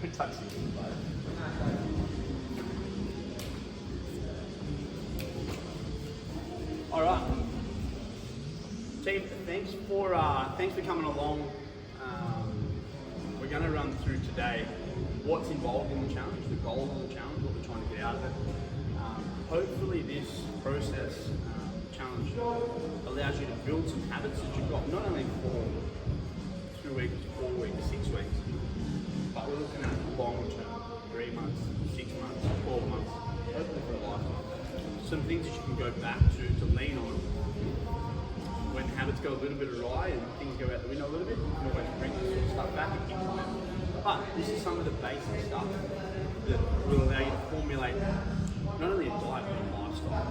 Don't touch anything, bud. All right, team. Thanks for coming along. We're going to run through today what's involved in the challenge, the goals of the challenge, what we're trying to get out of it. Hopefully, this process challenge allows you to build some habits that you've got not only for 2 weeks, 4 weeks, 6 weeks, but we're looking at long term, 3 months, 6 months, 12 months, hopefully for a lifetime. Some things that you can go back to lean on when habits go a little bit awry and things go out the window a little bit. You can always bring this sort of stuff back and implement. But this is some of the basic stuff that will allow you to formulate not only a diet but a lifestyle.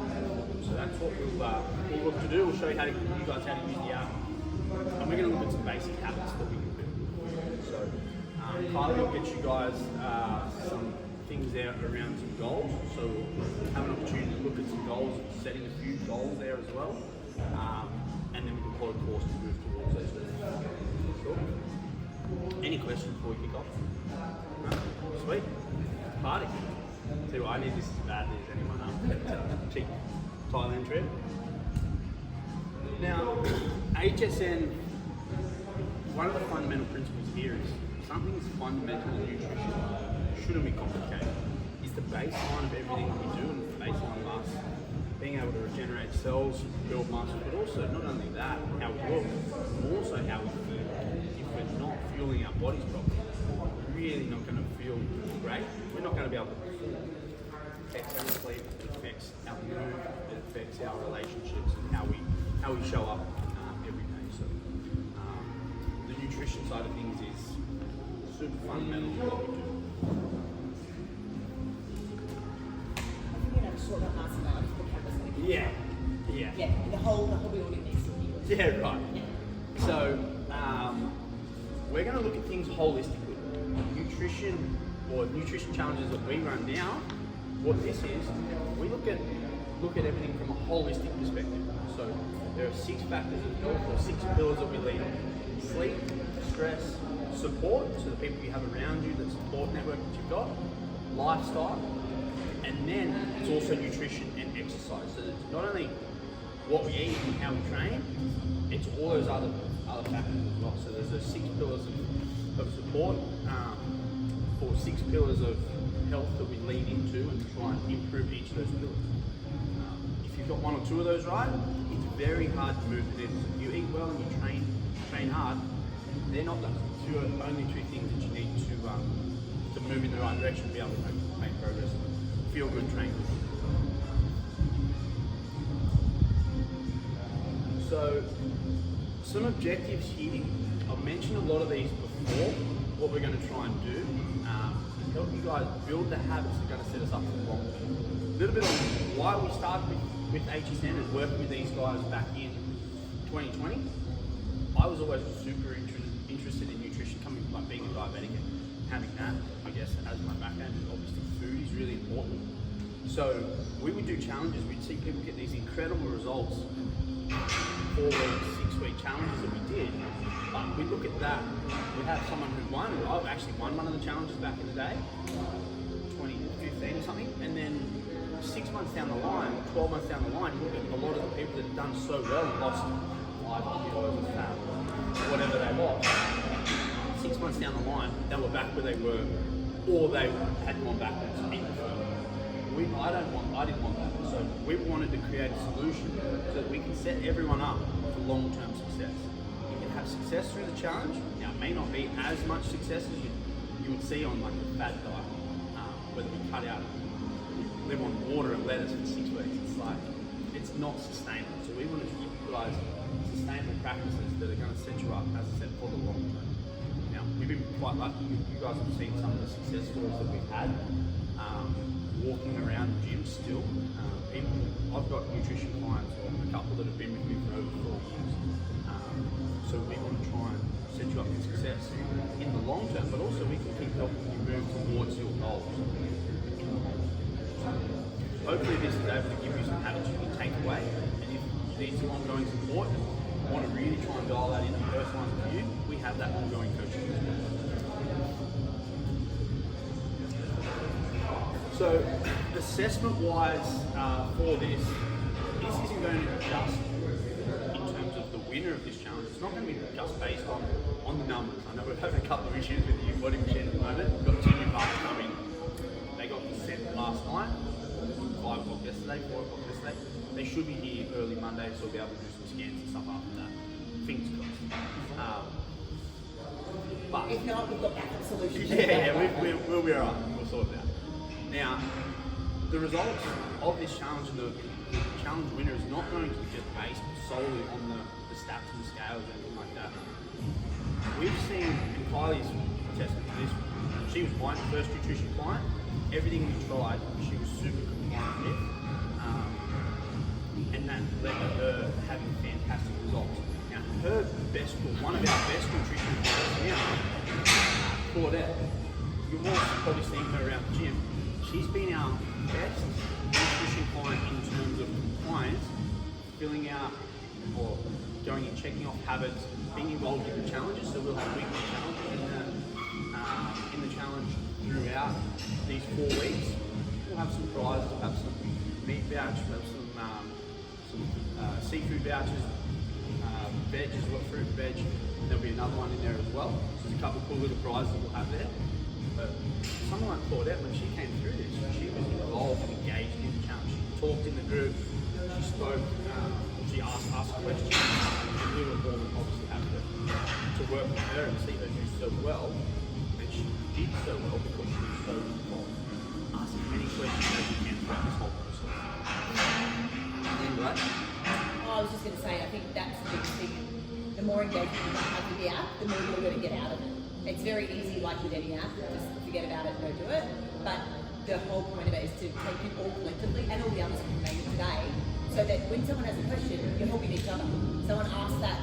So that's what we'll look to do. We'll show you you guys how to use the app, and we're going to look at some basic habits that we can do. So Kylie will get you guys some things there around some goals. So we'll have an opportunity to look at some goals, setting a few goals there as well, and then we can plot a course to move towards those goals. Cool. Any questions before we kick off? No? Sweet. Party. See what I need this as badly as anyone else. Cheap Thailand trip. Now, HSN, one of the fundamental principles here is something is fundamental in nutrition shouldn't be complicated. It's the baseline of everything that we do, and the baseline of us being able to regenerate cells, build muscle, but also not only that, how we look, but also how we feel. If we're not fueling our bodies properly, we're really not going to feel great. We're not going to be able to perform. It affects our sleep, it affects our mood, it affects our relationships and how we show up every day. So the nutrition side of things is super fundamental to what we do. Sort of asana for the cameras. Yeah. Yeah, the whole building needs to be. Yeah, right. Yeah. So we're going to look at things holistically. Nutrition or nutrition challenges that we run now. What this is, we look at everything from a holistic perspective. So there are 6 factors of health, or 6 pillars that we lead on: sleep, stress, support, so the people you have around you, the support network that you've got, lifestyle. And then it's also nutrition and exercise. So it's not only what we eat and how we train, it's all those other factors as well. So there's those 6 pillars of support, or 6 pillars of health that we lean into and try and improve each of those pillars. If you've got 1 or 2 of those right, it's very hard to move the needle. So if you eat well and you train hard, they're not the only 2 things that you need to move in the right direction to be able to make progress. Feel good, train good. So, some objectives here. I've mentioned a lot of these before. What we're going to try and do, help you guys build the habits that are going to set us up for the long term. A little bit on why we started with HSN and working with these guys back in 2020. I was always super interested in nutrition, coming from being a diabetic and having that, I guess, as my background. Obviously, food is really important. So we would do challenges. We'd see people get these incredible results, 4-week, 6-week challenges that we did. But we look at that. We have someone who won. I've actually won one of the challenges back in the day, 2015 or something. And then 6 months down the line, 12 months down the line, you look at a lot of the people that have done so well and lost 5 kilos of fat, whatever they lost. 6 months down the line, they were back where they were, or they had gone backwards. I didn't want that. So we wanted to create a solution so that we can set everyone up for long-term success. You can have success through the challenge. Now, it may not be as much success as you would see on like a fad diet, whether we cut out, live on water and lettuce for 6 weeks. It's not sustainable. So we want to utilize sustainable practices that are going to set you up, as I said, for the long term. Now, we've been quite lucky. You guys have seen some of the success stories that we've had. Walking around the gym still. I've got nutrition clients, or a couple that have been with me for over 4 years. So we want to try and set you up for success in the long term, but also we can keep helping you move towards your goals. Hopefully this is able to give you some habits you can take away, and if you need some ongoing support and want to really try and dial that in and personalise for you, we have that ongoing coaching. So, assessment-wise for this isn't going to be just in terms of the winner of this challenge. It's not going to be just based on the numbers. I know we're having a couple of issues with the body machine at the moment. We've got 2 new parts coming. They got sent last night, 5 o'clock yesterday, 4 o'clock yesterday. They should be here early Monday, so we'll be able to do some scans and stuff after that. Fingers crossed. But If not, we've got backup solutions. we'll be alright. We'll sort it out. Now, the results of this challenge and the challenge winner is not going to be just based solely on the stats and the scales or anything like that. We've seen, and Kylie's attested to this, she was my first nutrition client. Everything we tried, she was super compliant with. And that led to her having fantastic results. Now, one of our best nutrition clients now, Claudette, you've all probably seen her around the gym. She's been our best nutrition client in terms of compliance, filling out or going and checking off habits, being involved in the challenges. So we'll have weekly challenges in the challenge throughout these 4 weeks. We'll have some prizes, we'll have some meat vouchers, we'll have some seafood vouchers, veg as well, fruit and veg. There'll be another one in there as well. So there's a couple of cool little prizes that we'll have there. But someone like Claudette, when she came through this, she was involved and engaged in the challenge. She talked in the group, she spoke, she asked us questions, and we were more than obviously happy to work with her and see her do so well. And she did so well because she was so involved. Ask as many questions as you can throughout this whole process. Right? I was just going to say, I think that's the big thing. The more engagement you have with the app, the more you're going to get out of it. It's very easy, like with any app, just forget about it and go do it. But the whole point of it is to take it all collectively and all the others who made it today, so that when someone has a question, you're helping each other. Someone asks that,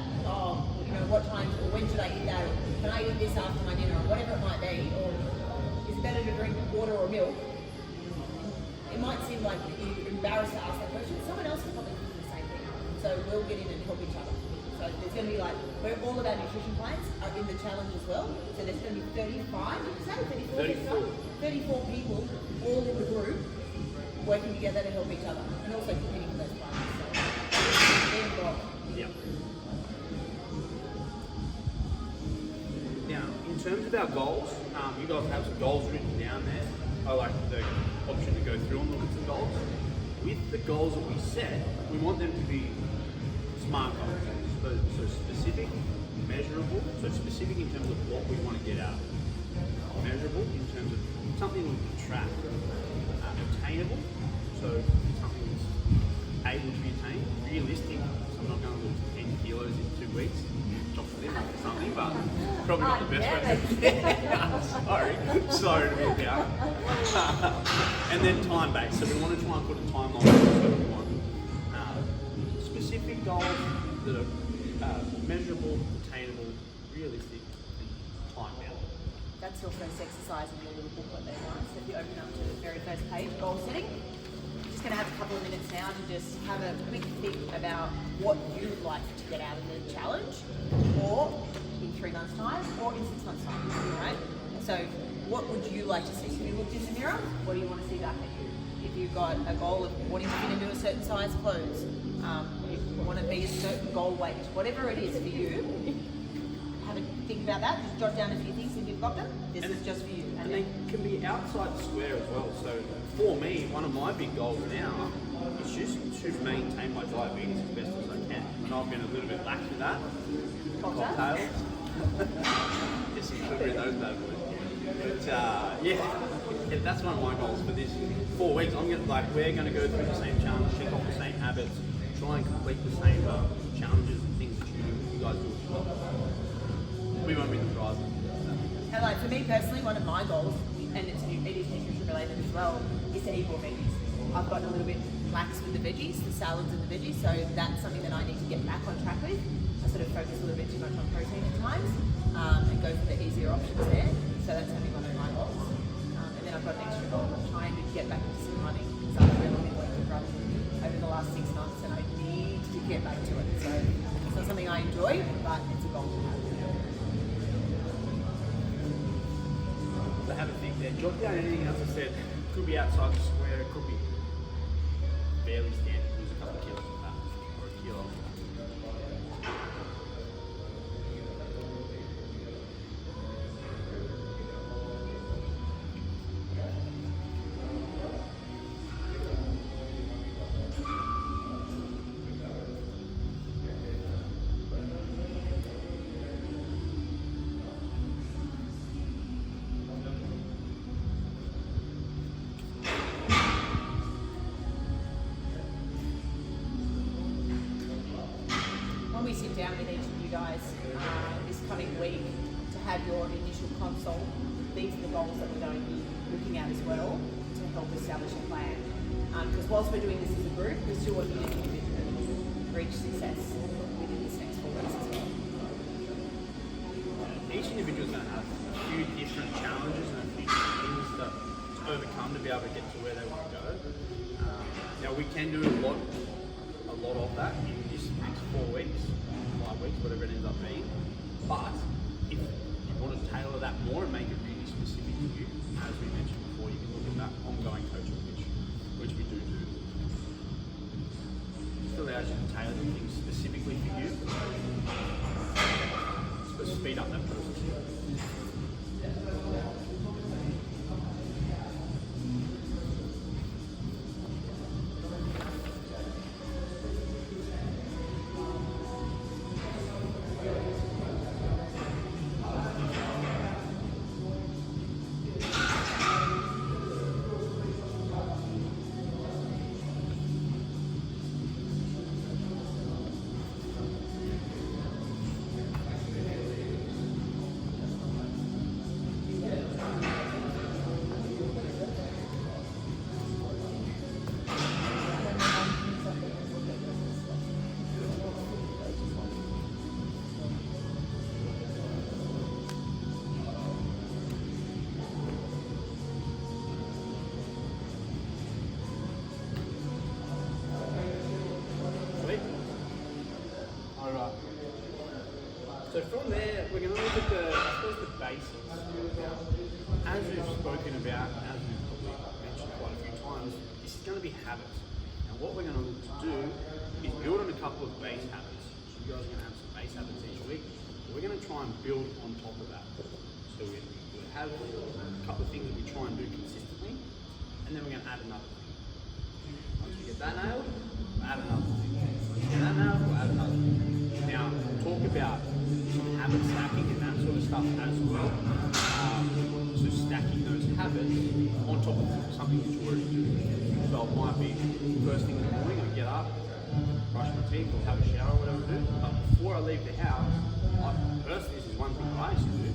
what time or when should I eat that? Or can I eat this after my dinner? Or whatever it might be. Or is it better to drink water or milk? It might seem like you're embarrassed to ask that question. Someone else will probably do the same thing. So we'll get in and help each other. So there's going to be where all of our nutrition clients are in the challenge as well. So there's going to be 35, did you say? 34 people all in the group working together to help each other and also competing for those prizes. So they're involved. Yeah. Now, in terms of our goals, you guys have some goals written down there. I like the option to go through and look at some goals. With the goals that we set, we want them to be SMART goals. So specific, measurable, so specific in terms of what we want to get out of it. Measurable in terms of something we can track. Attainable, so something that's able to be attained. Realistic, so I'm not going to lose 10 kilos in 2 weeks. Drop it in or something, but probably not the best way. Sorry to walk out. And then time-based, so we want to try and put a timeline on what we want. Specific goals that are measurable, attainable, realistic, and time-bound. That's your first exercise in your little booklet there, right? So if you open up to the very first page, goal setting, just going to have a couple of minutes now to just have a quick think about what you would like to get out of the challenge, or in 3 months' time, or in 6 months' time, all right? So what would you like to see? If you looked in the mirror, what do you want to see back at you? If you've got a goal of wanting to fit into a certain size clothes, you want to be a certain goal weight, whatever it is for you, have a think about that, just jot down a few things if you've got them. This is just for you. And they can be outside the square as well. So for me, one of my big goals now is just to maintain my diabetes as best as I can. And I've been a little bit lax with that. Cocktails. Just some sugar in those bad boys. But yeah, that's one of my goals for this 4 weeks. We're going to go through the same challenge, check off the same habits, try and complete the same challenges and things that you guys do as well. We won't be the prizes. And for me personally, one of my goals, and it is nutrition related as well, is to eat more veggies. I've gotten a little bit lax with the veggies, the salads and the veggies, so that's something that I need to get back on track with. I sort of focus a little bit too much on protein at times, and go for the easier options there. So that's going to be one of my goals. And then I've got an extra goal of trying to get back into some running, because I've really been working with running over the last 6 months, and I need to get back to it. So it's not something I enjoy, but it's a goal to have. Have a think there. Jot down anything else I said. could be outside the square, it could be barely standing, lose a couple of kilos of fat, or a kilo. When we sit down with each of you guys this coming week to have your initial consult, these are the goals that we're going to be looking at as well to help establish a plan. Because whilst we're doing this as a group, we still want you to individually reach success within this next 4 weeks as well. Each individual is going to have a few different challenges and a few different things to overcome to be able to get to where they want to go. Now we can do a lot of that in this next 4 weeks, 5 weeks, whatever it ends up being. But if you want to tailor that more and make it really specific to you, as we mentioned before, you can look at that ongoing coaching, which we do. Just allows you to tailor things specifically for you, so speed up that process. So from there, we're going to look at the basics. As we've spoken about, as we've probably mentioned quite a few times, this is going to be habits. And what we're going to look to do is build on a couple of base habits. So you guys are going to have some base habits each week. We're going to try and build on top of that. So we have a couple of things that we try and do consistently, and then we're going to add another thing. Once we get that nailed, we'll add another thing. Once we get that nailed, we'll add another thing. Now, talk about habit stacking and that sort of stuff as well. So stacking those habits on top of something that you already do. So it might be first thing in the morning, I get up, brush my teeth or have a shower or whatever I do. But before I leave the house, personally, this is one thing I used to do.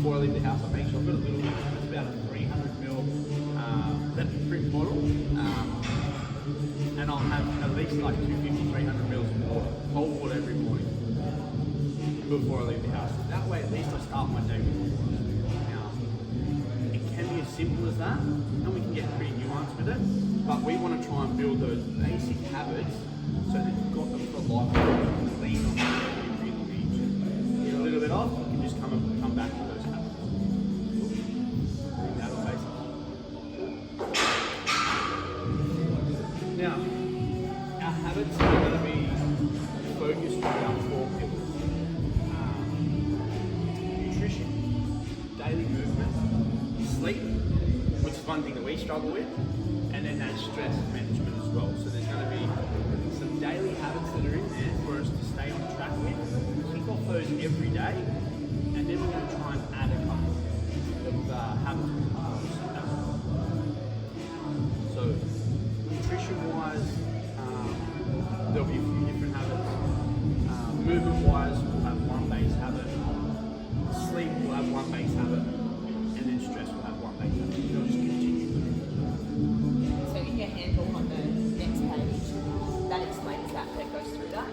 Before I leave the house, I make sure I've got a little, it's about a 300ml lemon drink bottle. And I'll have at least like 250, 300 mils of water, cold water every morning before I leave the house. That way, at least I start my day with water. Now, it can be as simple as that, and we can get pretty nuanced with it, but we want to try and build those basic habits so that you've got them for life. Lean on them whenever you really need to. Get a little bit off, you can just come back to those habits. Bring that on basic. Now, our habits are going to be focused around 4 pillars. Nutrition, daily movement, sleep, which is one thing that we struggle with, and then that stress management as well. So there's going to be some daily habits that are in there for us to stay on track with. Kick off those every day, and then we're going to try and add a couple of habits. So nutrition-wise, there'll be a few different habits. Movement-wise, we'll have one base habit. Sleep, we'll have one base habit. And then stress, we'll have one base habit. It'll just continue. So in your handbook on the next page, that explains that goes through that.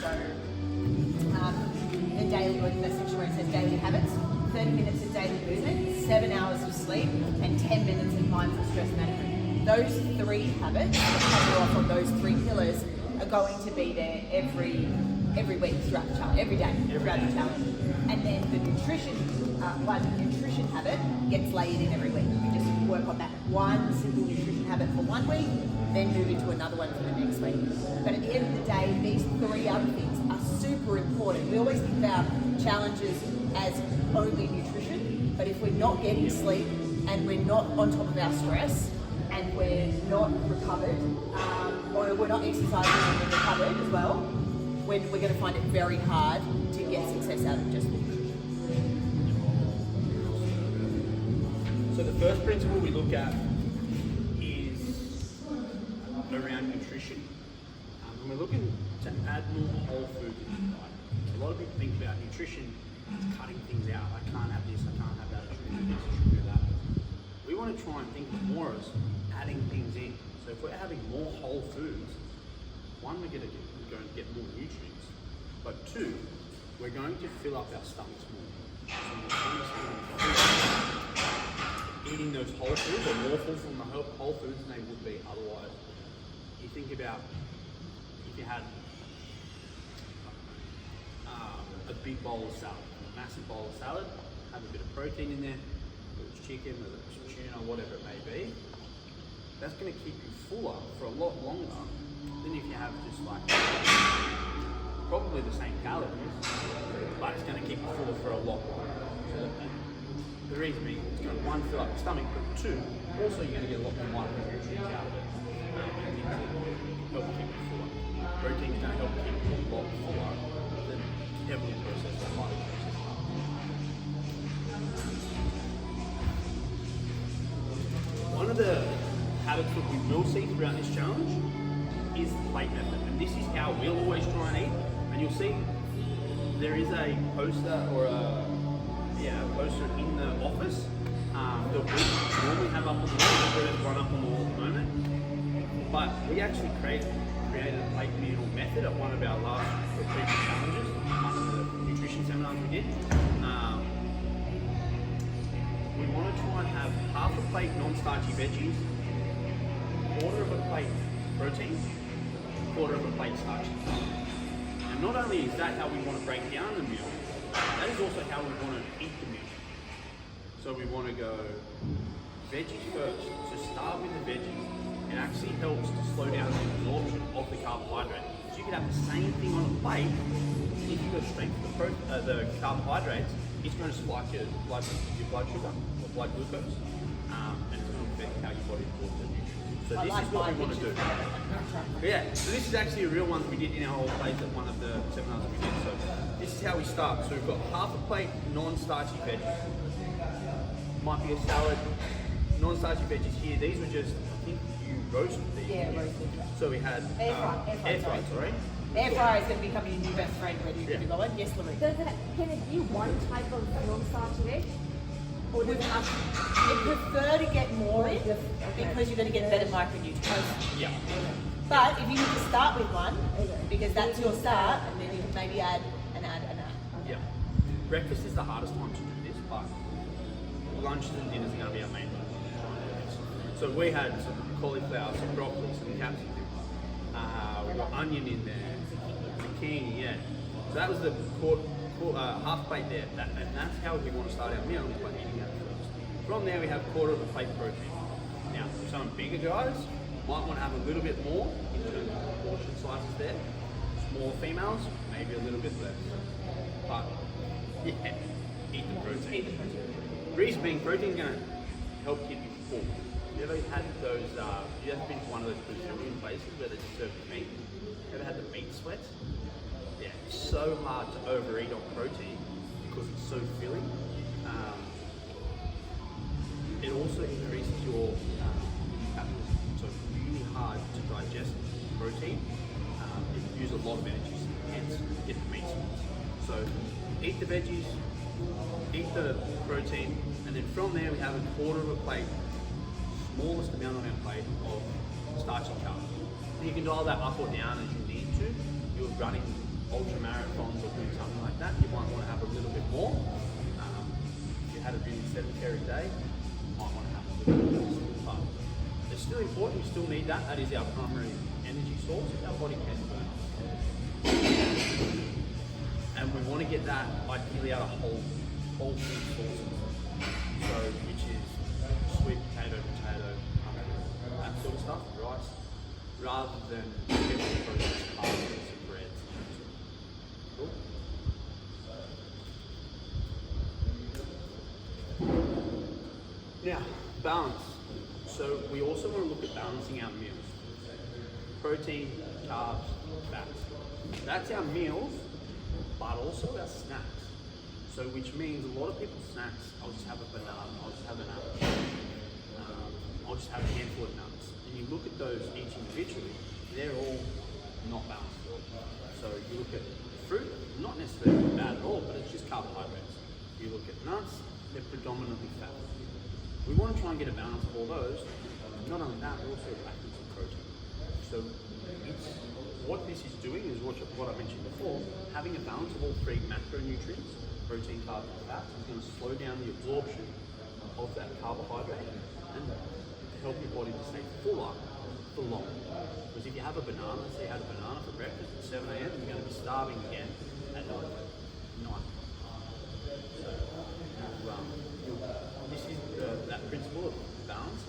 So the daily, the section where it says daily habits, 30 minutes of daily movement, 7 hours of sleep, and 10 minutes of mindful stress management. Those 3 habits that cover off on those 3 pillars are going to be there every week throughout the challenge, every day throughout the challenge. And then the nutrition habit gets layered in every week. We just work on that one simple nutrition habit for 1 week, then move into another one for the next week. But at the end of the day, these 3 other things are super important. We always think about challenges as only nutrition, but if we're not getting sleep and we're not on top of our stress and we're not recovered, or we're not exercising and we're recovered as well, we're going to find it very hard to get success out of just nutrition. So the first principle we look at is around nutrition. When we're looking to add more whole foods into your diet, a lot of people think about nutrition as cutting things out. I can't have this, I can't have that, I shouldn't do this, I shouldn't do that. We want to try and think of more as adding things in. So if we're having more whole foods, one, we're going to get more nutrients, but 2, we're going to fill up our stomachs more. So your stomach's going to fill eating those whole foods are more full from the whole foods than they would be otherwise. You think about if you had a big bowl of salad, a massive bowl of salad, have a bit of protein in there, whether it's chicken, whether it's tuna, whatever it may be, that's going to keep you fuller for a lot longer than if you have just like probably the same calories, but it's going to keep you fuller for a lot longer. The reason being, it's going to 1, fill up your stomach, but 2, also you're going to get a lot more micronutrients out of it. Help keep you fuller. Protein is going to help keep you a lot fuller than heavily processed or highly processed carbs. One of the habits that we will see throughout this challenge is the plate method, and this is how we'll always try and eat. And you'll see there is a poster or a poster in the office that we normally have up on the wall. There's one up on the wall at the moment. But we actually created a plate meal method at one of our last previous challenges, one of the nutrition seminars we did. We want to try and have half a plate non-starchy veggies, 1/4 of a plate protein, 1/4 of a plate starchy. And not only is that how we want to break down the meal, that is also how we want to eat the meal. So we want to go veggies first. So start with the veggies. It actually helps to slow down the absorption of the carbohydrate. So you could have the same thing on a plate. If you go straight to the carbohydrates, it's going to spike your blood sugar or blood glucose, and it's going to affect how your body absorbs the nutrients. So this is what we want to do. Yeah, so this is actually a real one that we did in our whole plate at one of the seminars that we did. So this is how we start. So we've got half a plate non-starchy veggies. Might be a salad. Non-starchy veggies here. These were just, I think you roasted these. Yeah, roasted. So we had Air fried, sorry. Air fryer is going to become your new best friend when you're going. Yes, Lorraine. Can it be one type of non-starchy egg? Or does it have I prefer to get more in because you're going to get better micronutrients. Yeah. But if you need to start with one, because that's your start, and then you can maybe add and add and add. Yeah. Breakfast is the hardest time to do this, but lunches and dinners are going to be our main one. So we had some cauliflower, some broccoli, some capsicum. We got onion in there, zucchini, yeah. So that was the half plate there, and that's how we want to start our meal, is by eating that first. From there we have 1/4 of a plate protein. Now, some bigger guys might want to have a little bit more in terms of portion sizes there. Smaller females, maybe a little bit less. But yeah, eat the protein. Reason being, protein is going to help keep you full. You ever had those, you ever been to one of those Brazilian places where they serve meat? Ever had the meat sweats? Yeah, it's so hard to overeat on protein because it's so filling. It also increases your metabolism, so it's really hard to digest protein. It uses a lot of energy, hence get the meat sweats. So eat the veggies, eat the protein, and then from there we have 1/4 of a plate, smallest amount on our plate of starchy carbs. You can dial that up or down as you need to. You're running ultra marathons or doing something like that, you might want to have a little bit more. If you had a really sedentary day, you might want to have a little bit less. But it's still important, you still need that. That is our primary energy source our body can burn. And we want to get that ideally out of whole food sources. So, which is sweet potato, Now, balance. So we also want to look at balancing our meals. Protein, carbs, fats. That's our meals, but also our snacks. So which means a lot of people's snacks, I'll just have a banana, I'll just have an apple, I'll just have a handful of nuts. And you look at those each individually, they're all not balanced. So you look at fruit, not necessarily bad at all, but it's just carbohydrates. You look at nuts, they're predominantly fat. We want to try and get a balance of all those. Not only that, we're also lacking some protein. So what this is doing is what I mentioned before, having a balance of all three macronutrients, protein, carbs, and fats, is going to slow down the absorption of that carbohydrate and help your body to stay fuller for longer. Because if you have a banana, say you had a banana for breakfast at 7 a.m, you're going to be starving again at 9. This is that principle of balance.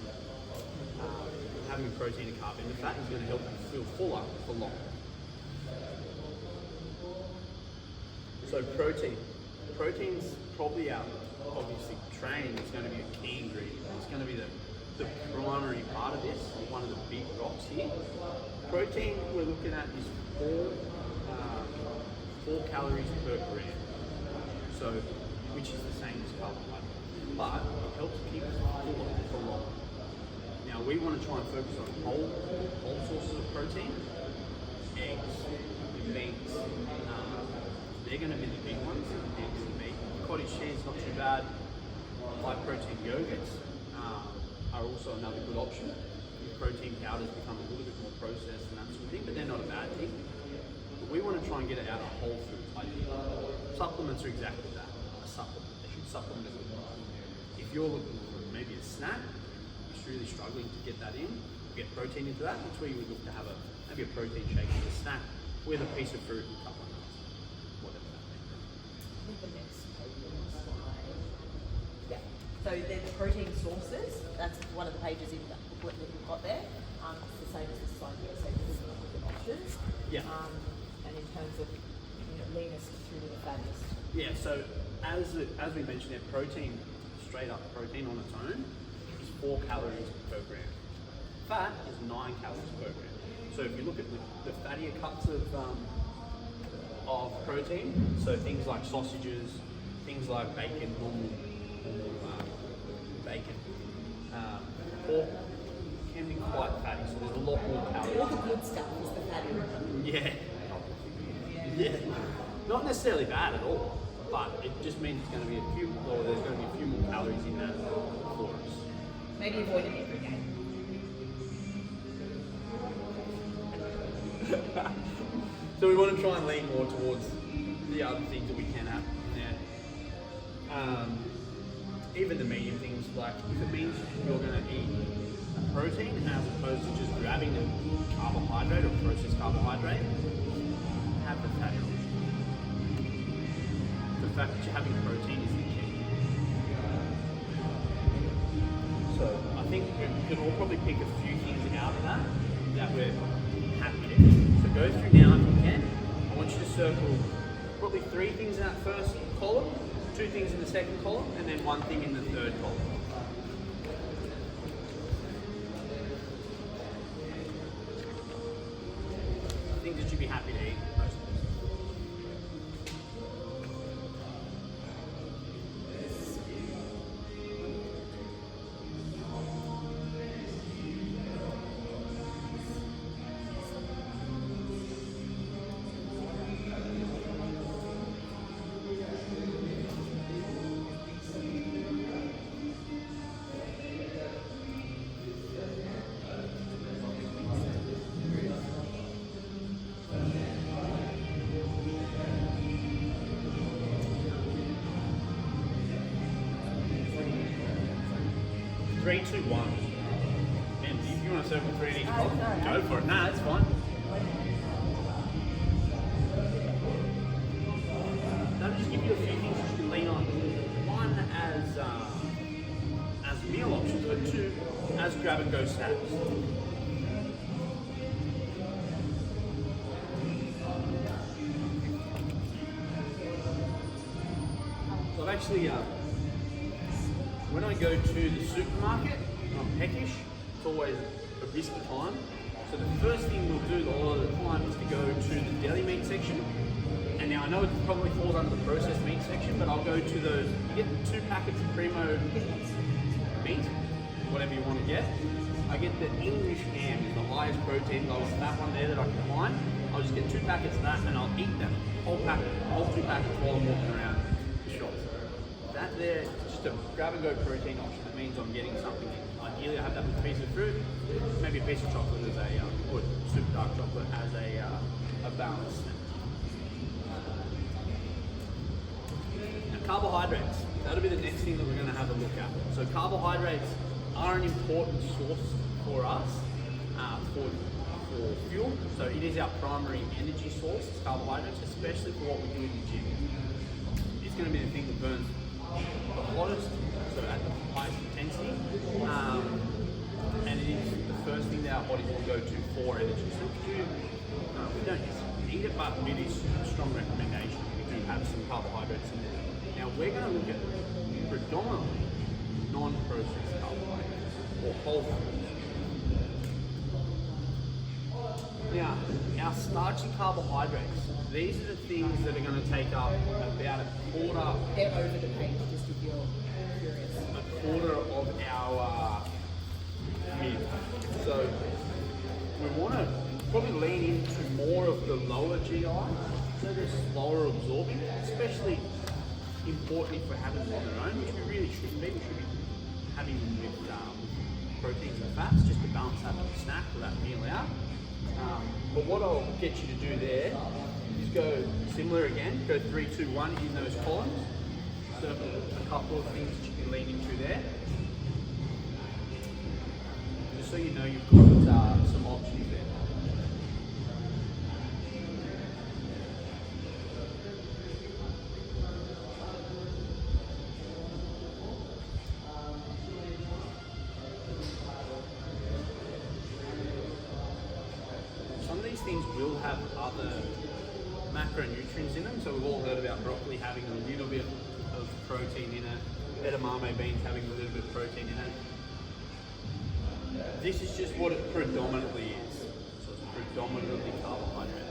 Having protein and carb in the fat is going to help you feel fuller for longer. So protein's probably obviously training is going to be a key ingredient. It's going to be the primary part of this, one of the big rocks here. Protein we're looking at is 4 calories per gram. So, which is the same as carbohydrate. But it helps keep us fuller for longer. Now we want to try and focus on whole sources of protein, eggs, meats. They're going to be the big ones, eggs and meat. Cottage cheese, not too bad. High protein yogurts are also another good option. Protein powders become a little bit more processed and that sort of thing, but they're not a bad thing. But we want to try and get it out of whole foods. Like supplements are exactly that, a supplement. They should supplement it. If you're looking for maybe a snack, you're really struggling to get that in, get protein into that, that's where you would look to have maybe a protein shake as a snack with a piece of fruit and a couple of nuts, whatever that may be. The next page on the slide. Yeah. So they're the protein sources. That's one of the pages in that booklet that we've got there. It's the same as this slide here. So this is the options. Yeah. And in terms of leanest through to the fattiest. Yeah. So as we mentioned, there, protein, straight up protein on its own, is 4 calories per gram. Fat is 9 calories per gram. So if you look at the fattier cuts of protein, so things like sausages, things like bacon, normal bacon, pork can be quite fatty, so there's a lot more calories. All the good stuff is the fatty. Yeah. Yeah. Not necessarily bad at all, but it just means it's going to be there's going to be a few more calories in that for us. Maybe avoid it every day. So we want to try and lean more towards the other things that we can have in there. Even the medium things, like if it means you're going to eat protein as opposed to just grabbing the carbohydrate or processed carbohydrate, have the fatty option. The fact that you're having protein is the key. So I think we can all probably pick a few things out of that we're happy with. So go through now if you can. I want you to circle probably 3 things in that first column, 2 things in the second column, and then 1 thing in the third column. Things that you'd be happy to eat most of the time. Three, two, one. And if you want to circle 3 in each column, go for it. Nah, that's fine. That'll just give you a few things that you can lean on. 1 as meal options, but 2 as grab and go snacks. So I've actually when I go to the supermarket, and I'm peckish, it's always a risky time. So the first thing we'll do a lot of the time is to go to the deli meat section. And now I know it probably falls under the processed meat section, but I'll go to those, you get 2 packets of Primo meat, whatever you want to get. I get the English ham, is the highest protein levels, that one there that I can find. I'll just get 2 packets of that and I'll eat them, whole 2 packets while I'm walking around the shops. That there is just a grab and go protein option. That means I'm getting something. Ideally I have that with a piece of fruit, maybe a piece of chocolate as a, or super dark chocolate as a balance. Now carbohydrates, that'll be the next thing that we're going to have a look at. So carbohydrates are an important source for us for fuel. So it is our primary energy source, is carbohydrates, especially for what we do in the gym. It's going to be the thing that burns the hottest, so at the highest intensity, and it is the first thing that our bodies will go to for energy. So we don't need it, but it is a strong recommendation. We do have some carbohydrates in there. Now we're going to look at predominantly non-processed carbohydrates or whole foods. Now, our starchy carbohydrates, these are the things that are going to take up about a quarter. They're over the page, just if you're curious. A quarter of our meal. So we want to probably lean into more of the lower GI, so they're slower absorbing, especially important if we're having them on their own, which we really shouldn't be. We should be having them with proteins and fats just to balance that snack or that meal out. But what I'll get you to do there is go similar again, go 3, 2, 1 in those columns. Circle a couple of things that you can lean into there. Just so you know you've got some options there. Some of these things will have other macronutrients in them. So we've all heard about broccoli having a little bit of protein in it, edamame beans having a little bit of protein in it. This is just what it predominantly is. So it's predominantly carbohydrate.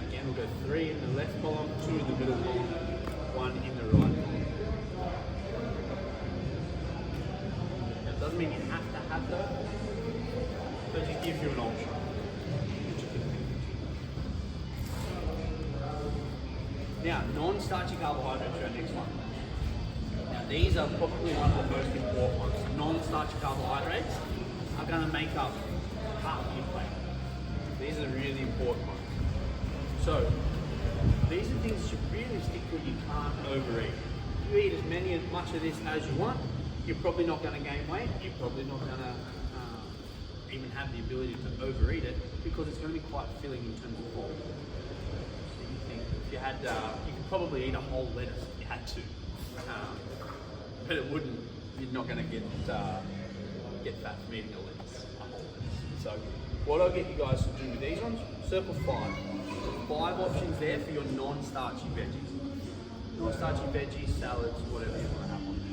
Again, we'll go 3 in the left column, 2 in the middle column, 1 in the right column. Now, it doesn't mean you have to have those, but it gives you an option. Now, non-starchy carbohydrates are our next one. Now, these are probably one of the most important ones. Non-starchy carbohydrates are going to make up half your plate. These are really important ones. So, these are things that realistically you can't overeat. You eat as much of this as you want, you're probably not going to gain weight, you're probably not going to even have the ability to overeat it because it's going to be quite filling in terms of volume. So you think if you had, you could probably eat a whole lettuce if you had to, but it wouldn't. You're not going to get fat from eating a lettuce, a whole lettuce. So what I'll get you guys to do with these ones, circle 5. 5 options there for your non-starchy veggies. Non-starchy veggies, salads, whatever you want to have on there.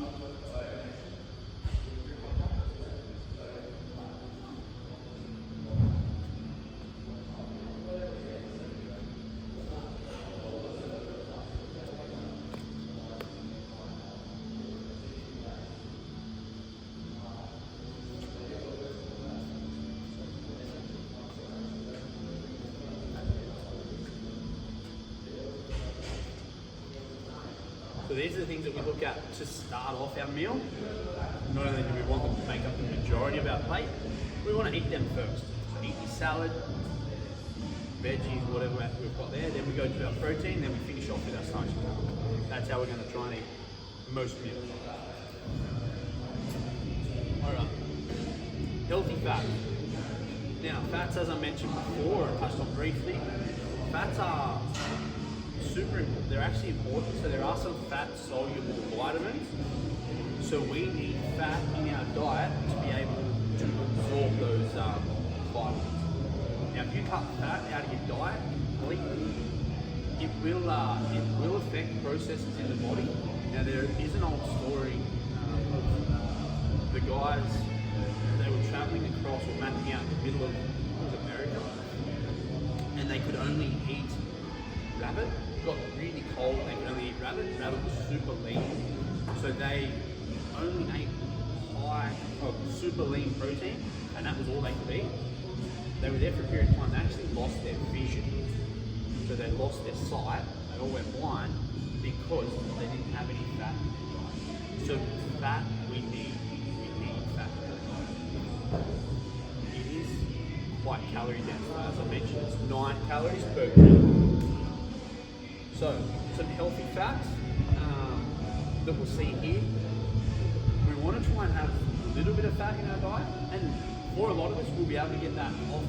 So these are the things that we look at to start off our meal. Not only do we want them to make up the majority of our plate, we want to eat them first. So eat your salad, veggies, whatever we've got there. Then we go to our protein, then we finish off with our starchy carbohydrates. That's how we're going to try and eat most meals. Alright, healthy fat. Now fats, as I mentioned before, I touched on briefly, fats are super important. They're actually important. So there are some fat-soluble vitamins. So we need fat in our diet to be able to absorb those vitamins. if you cut fat out of your diet completely, it will affect processes in the body. Now there is an old story of the guys, they were traveling across or mapping out the middle of America, and they could only eat rabbit. It got really cold, they could only eat rabbit. Rabbit was super lean, so they only ate super lean protein, and that was all they could eat. They were there for a period of time. They actually lost their vision, so they lost their sight. They all went blind because they didn't have any fat in their diet. So fat we need fat. It is quite calorie dense. As I mentioned, it's 9 calories per gram. So some healthy fats that we'll see here. We want to try and have a little bit of fat in our diet, and for a lot of us, we'll be able to get that off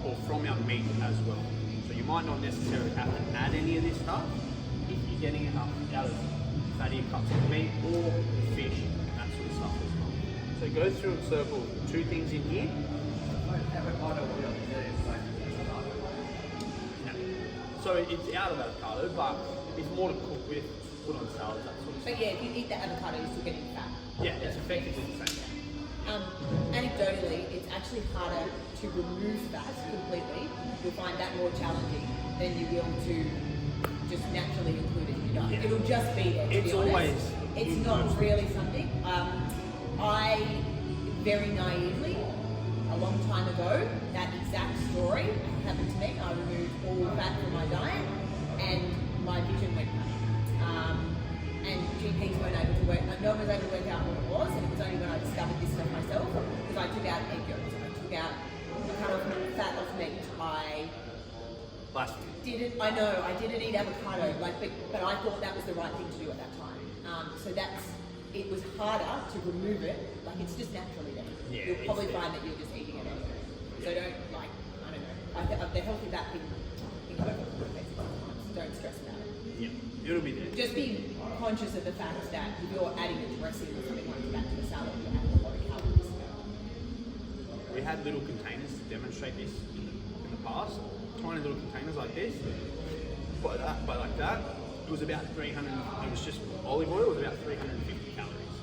or from our meat as well. So you might not necessarily have to add any of this stuff if you're getting enough out of fatty cuts of meat or fish, that sort of stuff as well. So go through and circle 2 things in here. Yeah. So it's out of avocado, but it's more to cook with, put on salads, that sort of stuff. But yeah, if you eat the avocado, you're still getting fat. Yeah, it's effectively the same. Anecdotally, it's actually harder to remove fat completely. You'll find that more challenging than you will to just naturally include it in your diet. Yeah. It'll just be there, to It's be honest. always It's in not most- really something. I, very naively, a long time ago, that exact story happened to me. I removed all fat from my diet and my vision went back. And GPs weren't able to work, no one was able to work out what it was, and it was only when I discovered this stuff myself, because I took out egg yolks, I cut off fat off meat, I Blasphemy. didn't eat avocado, but I thought that was the right thing to do at that time. So it was harder to remove it, like it's just naturally there. Yeah, You'll probably it's there. find that you're just eating it anyway. So the healthy fat thing, basically, don't stress about it. Yeah, it'll be there. Just be conscious of the fact that if you're adding a dressing or something like that to the salad, you're adding a lot of calories. We had little containers to demonstrate this in the past. Tiny little containers like this, but like that. It was about 300. It was just olive oil. It was about 350 calories.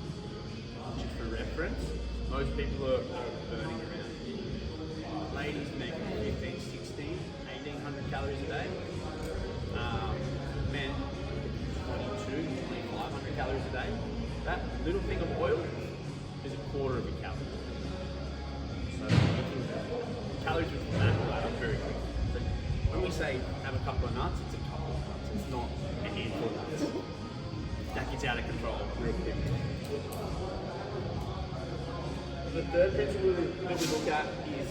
Just for reference, most people are burning around. Ladies make 15, 16, 1,800 calories a day. Men 22, 2,500 calories a day. That little thing of oil is a quarter of a calorie. So calories with fat add up very quickly. So when we say have a couple of nuts, it's a couple of nuts. It's not a handful of nuts. That gets out of control real quick. The third principle that we look at is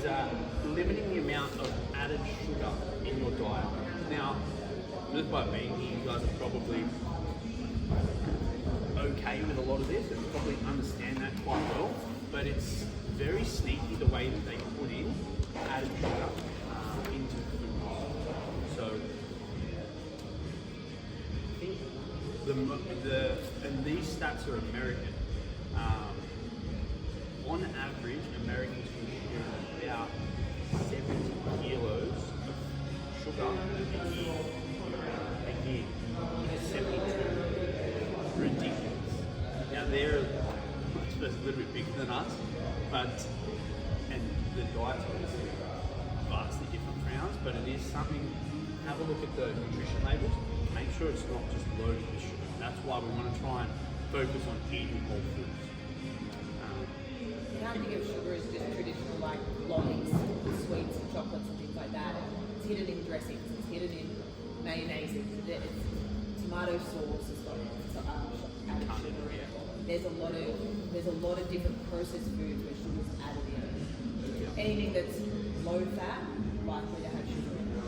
limiting the amount of added sugar in your diet. Now, just by being here, you guys are probably okay with a lot of this and probably understand that quite well, but it's very sneaky the way that they put in added sugar into food. So I think and these stats are American. On average, Americans consume about 70 kilos of sugar a year. 72. Ridiculous. Now they're, I suppose, a little bit bigger than us, and the diet's obviously vastly different for ours, but it is something. Have a look at the nutrition labels. Make sure it's not just loaded with sugar. That's why we want to try and focus on eating whole foods. You can't think of sugar as just traditional like lollies, sweets and chocolates and things like that. It's hidden in dressings, it's hidden in mayonnaise, it's tomato sauce as well. Added sugar in it. There's a lot of different processed foods where sugar's added in. Anything that's low fat, likely to have sugar in it.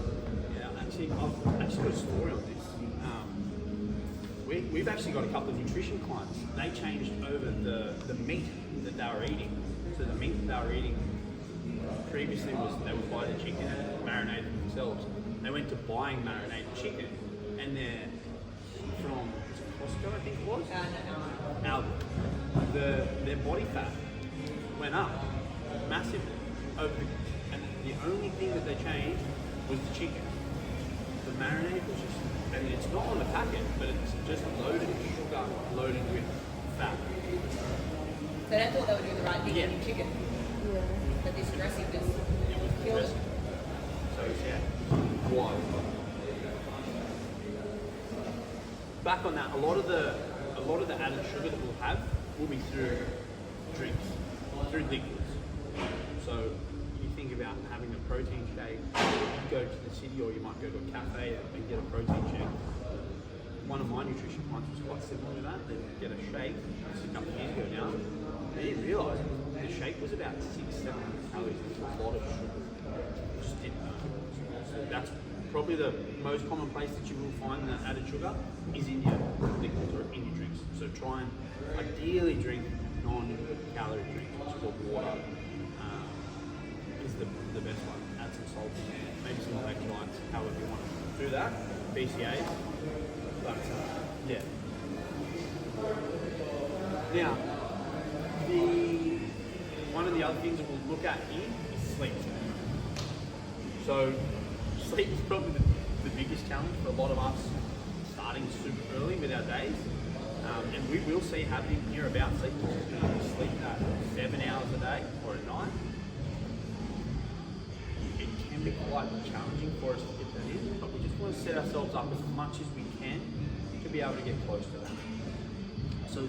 Yeah, I've actually got a story on this. We've actually got a couple of nutrition clients. They changed over the meat that they were eating. So the meat that they were eating previously was they would buy the chicken and marinate it themselves. They went to buying marinated chicken, and they're from Costco, I think it was. Their body fat went up massively over, and The only thing that they changed was the chicken. The marinade was just, and it's not on the packet, but it's just loaded with sugar, loaded with fat. So they thought they were doing the right thing Yeah. eating chicken, Yeah. but this dressing just It was the killed best. it. So yeah, wild. Back on that, a lot of the added sugar that we'll have will be through drinks, through liquids. So you think about having a protein shake, you go to the city or you might go to a cafe and get a protein shake. One of my nutrition plans was quite similar to that. They would get a shake, this is a couple of years ago now. They didn't realise the shake was about 600-700 calories. It's a lot of sugar. Just didn't know. So that's probably the most common place that you will find that added sugar is in your liquids or in your drinks. So try and ideally drink non-calorie drinks, which is called water. Is the best one. Add some salt in there, maybe some electrolytes, however you want to do that. BCAAs. But yeah. Now, one of the other things that we'll look at here is sleep. So sleep is probably the biggest challenge for a lot of us starting super early with our days. And we will see happening here about sleep, sleep at 7 hours a day or at night. It can be quite challenging for us to get that in, but we just want to set ourselves up as much as we can to be able to get close to that. So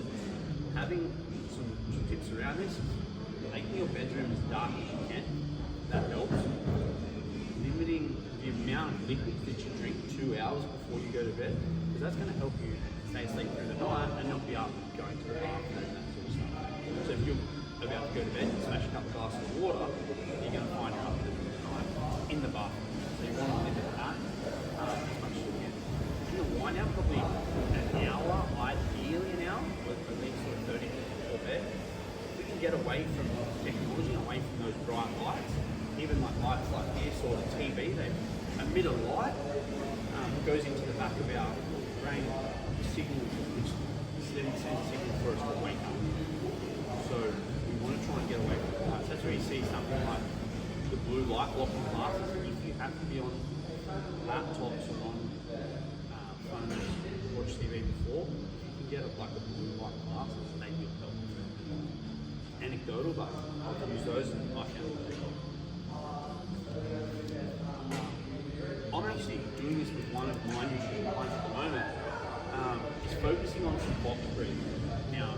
having some tips around this, making your bedroom as dark as you can, that helps. Limiting the amount of liquids that you drink 2 hours before you go to bed, because that's going to help you stay asleep through the night and not be up going to the bathroom and that sort of stuff. So if you're about to go to bed and smash a couple of glasses of water, you're going to find you're up in the middle of the night in the bathroom. So you want to limit that as much as you can. If you wind down probably an hour, ideally an hour, or at least sort of 30 minutes before bed, we can get away from technology, away from those bright lights, even like lights like this or the TV, they emit a light, goes into the back of our brain signal, which sends a signal for us to wake up. So we want to try and get away from the lights. That's where you see something like the blue light blocking glasses. If you have to be on laptops or on phones, watch TV before, you can get like the blue light glasses, they will help. Anecdotal, but I'll use those and I found them pretty helpful. I'm actually doing this with one of my nutrition clients at the moment. Is focusing on some box breathing. Now,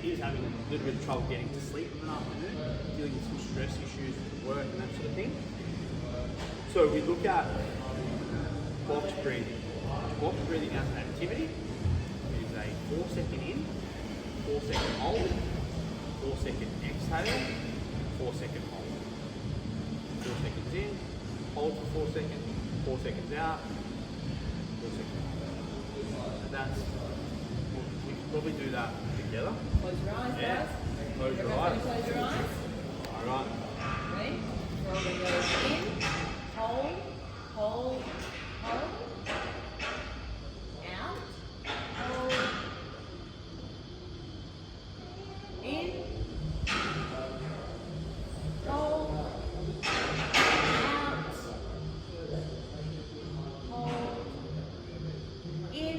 he's having a little bit of trouble getting to sleep in the afternoon, dealing with some stress issues with work and that sort of thing. So we look at box breathing. Box breathing as an activity is a 4-second in, 4-second hold, 4-second exhale, 4-second hold. 4 seconds in, hold for 4 seconds, 4 seconds out, 4 seconds hold. And that's, we can probably do that together. Close your eyes, Yeah. guys. Close your Everybody eyes. close your eyes. Alright. Ready? We're all going to go in, hold, hold, hold, out, hold, in, hold, out, hold, in,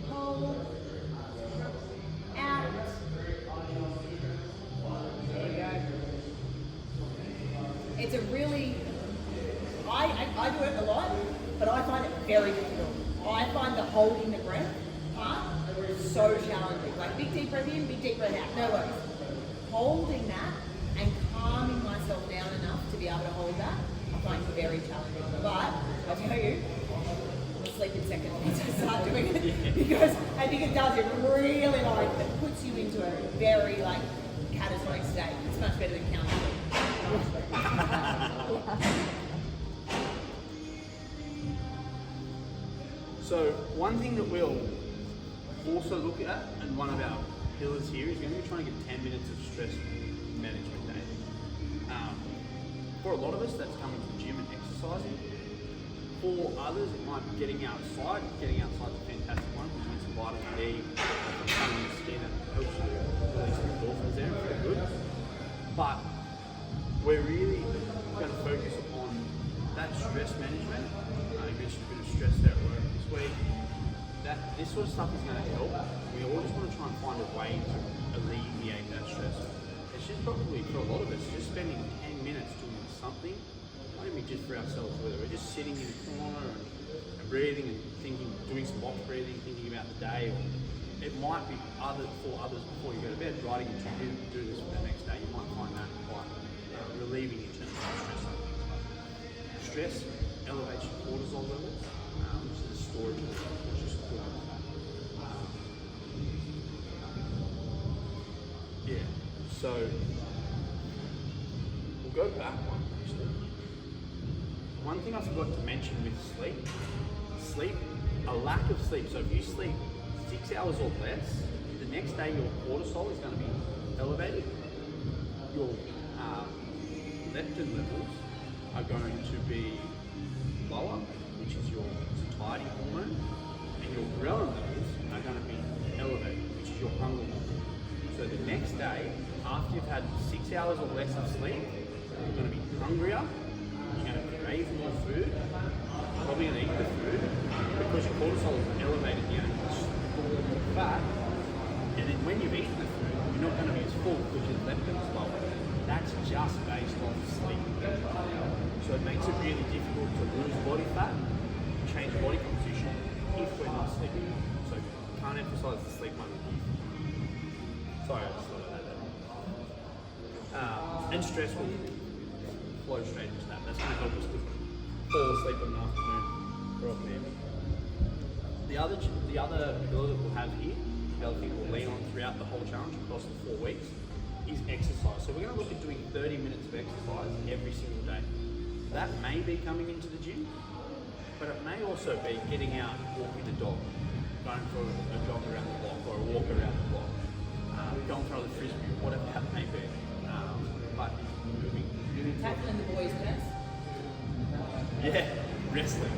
hold, out. There you go. It's a really, I do it a lot, but I find it very difficult. I find the holding the breath part so challenging. Like big deep breath in, big deep breath out, no worries. Holding that and calming myself down enough to be able to hold that, I find very challenging. But I tell you, I'll sleep in seconds once I start doing it because I think it does. It really like it puts you into a very like catatonic state. It's much better than counting. So one thing that we'll also look at, and one of our pillars here, is going to be trying to get 10 minutes of stress management daily. For a lot of us, that's coming to the gym and exercising. For others, it might be getting outside. Getting outside is a fantastic one, which means some vitamin D, some sun in the skin, and helps you release some endorphins there and feel good. But we're really going to focus on that stress management. You mentioned a bit of stress there at work this week. This sort of stuff is going to help. We all just want to try and find a way to alleviate that stress. It's just probably, for a lot of us, just spending 10 minutes doing something, not even just for ourselves, whether we're just sitting in a corner and breathing and thinking, doing some box breathing, thinking about the day, or it might be for others before you go to bed, writing a to-do, do this for the next day. You might find that quite relieving in terms of stress. Stress elevates your cortisol levels, which is a storage of conscious cortisol. Yeah, so we'll go back one actually. One thing I forgot to mention with sleep, a lack of sleep. So if you sleep 6 hours or less, the next day your cortisol is going to be elevated. Your leptin levels are going to be lower, which is your satiety hormone, and your ghrelin levels are going to be elevated, which is your hunger hormone. So the next day, after you've had 6 hours or less of sleep, you're going to be hungrier, you're going to crave more food, you're probably going to eat the food, because your cortisol is elevated, you're going to store more fat, and then when you've eaten the food, you're not going to be as full because your leptin is lower. That's just based on sleep. So it makes it really difficult to lose body fat, change body composition if we're not sleeping. So can't emphasize the sleep one. Sorry, I just thought of that. And stress will flow straight into that. That's going to help us to fall asleep in the afternoon or off an The other pillar that we'll have here, the other thing we'll lean on throughout the whole challenge across the 4 weeks, is exercise. So we're going to look at doing 30 minutes of exercise every single day. That may be coming into the gym, but it may also be getting out, walking the dog, going for a jog around the block or a walk around the block, going throw the frisbee, whatever that may be. But moving. Tackling the boys first. Yeah, wrestling,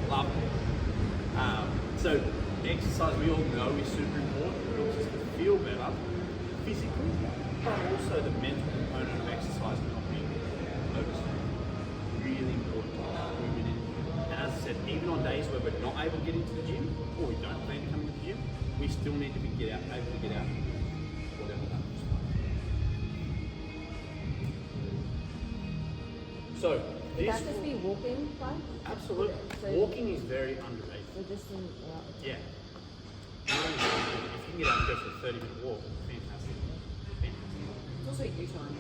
love it. So exercise, we all know, is super important. It helps us to feel better physically, but also the mental component of exercise not being overstated. Really important to move it in. And as I said, even on days where we're not able to get into the gym, or we don't plan to come into the gym, we still need to be able to get out, whatever that looks like. So Would this that just be walking, right? absolutely, So- walking is very underrated. So just in, Yeah. If you can get out and go for a 30-minute walk, fantastic. It's also you time.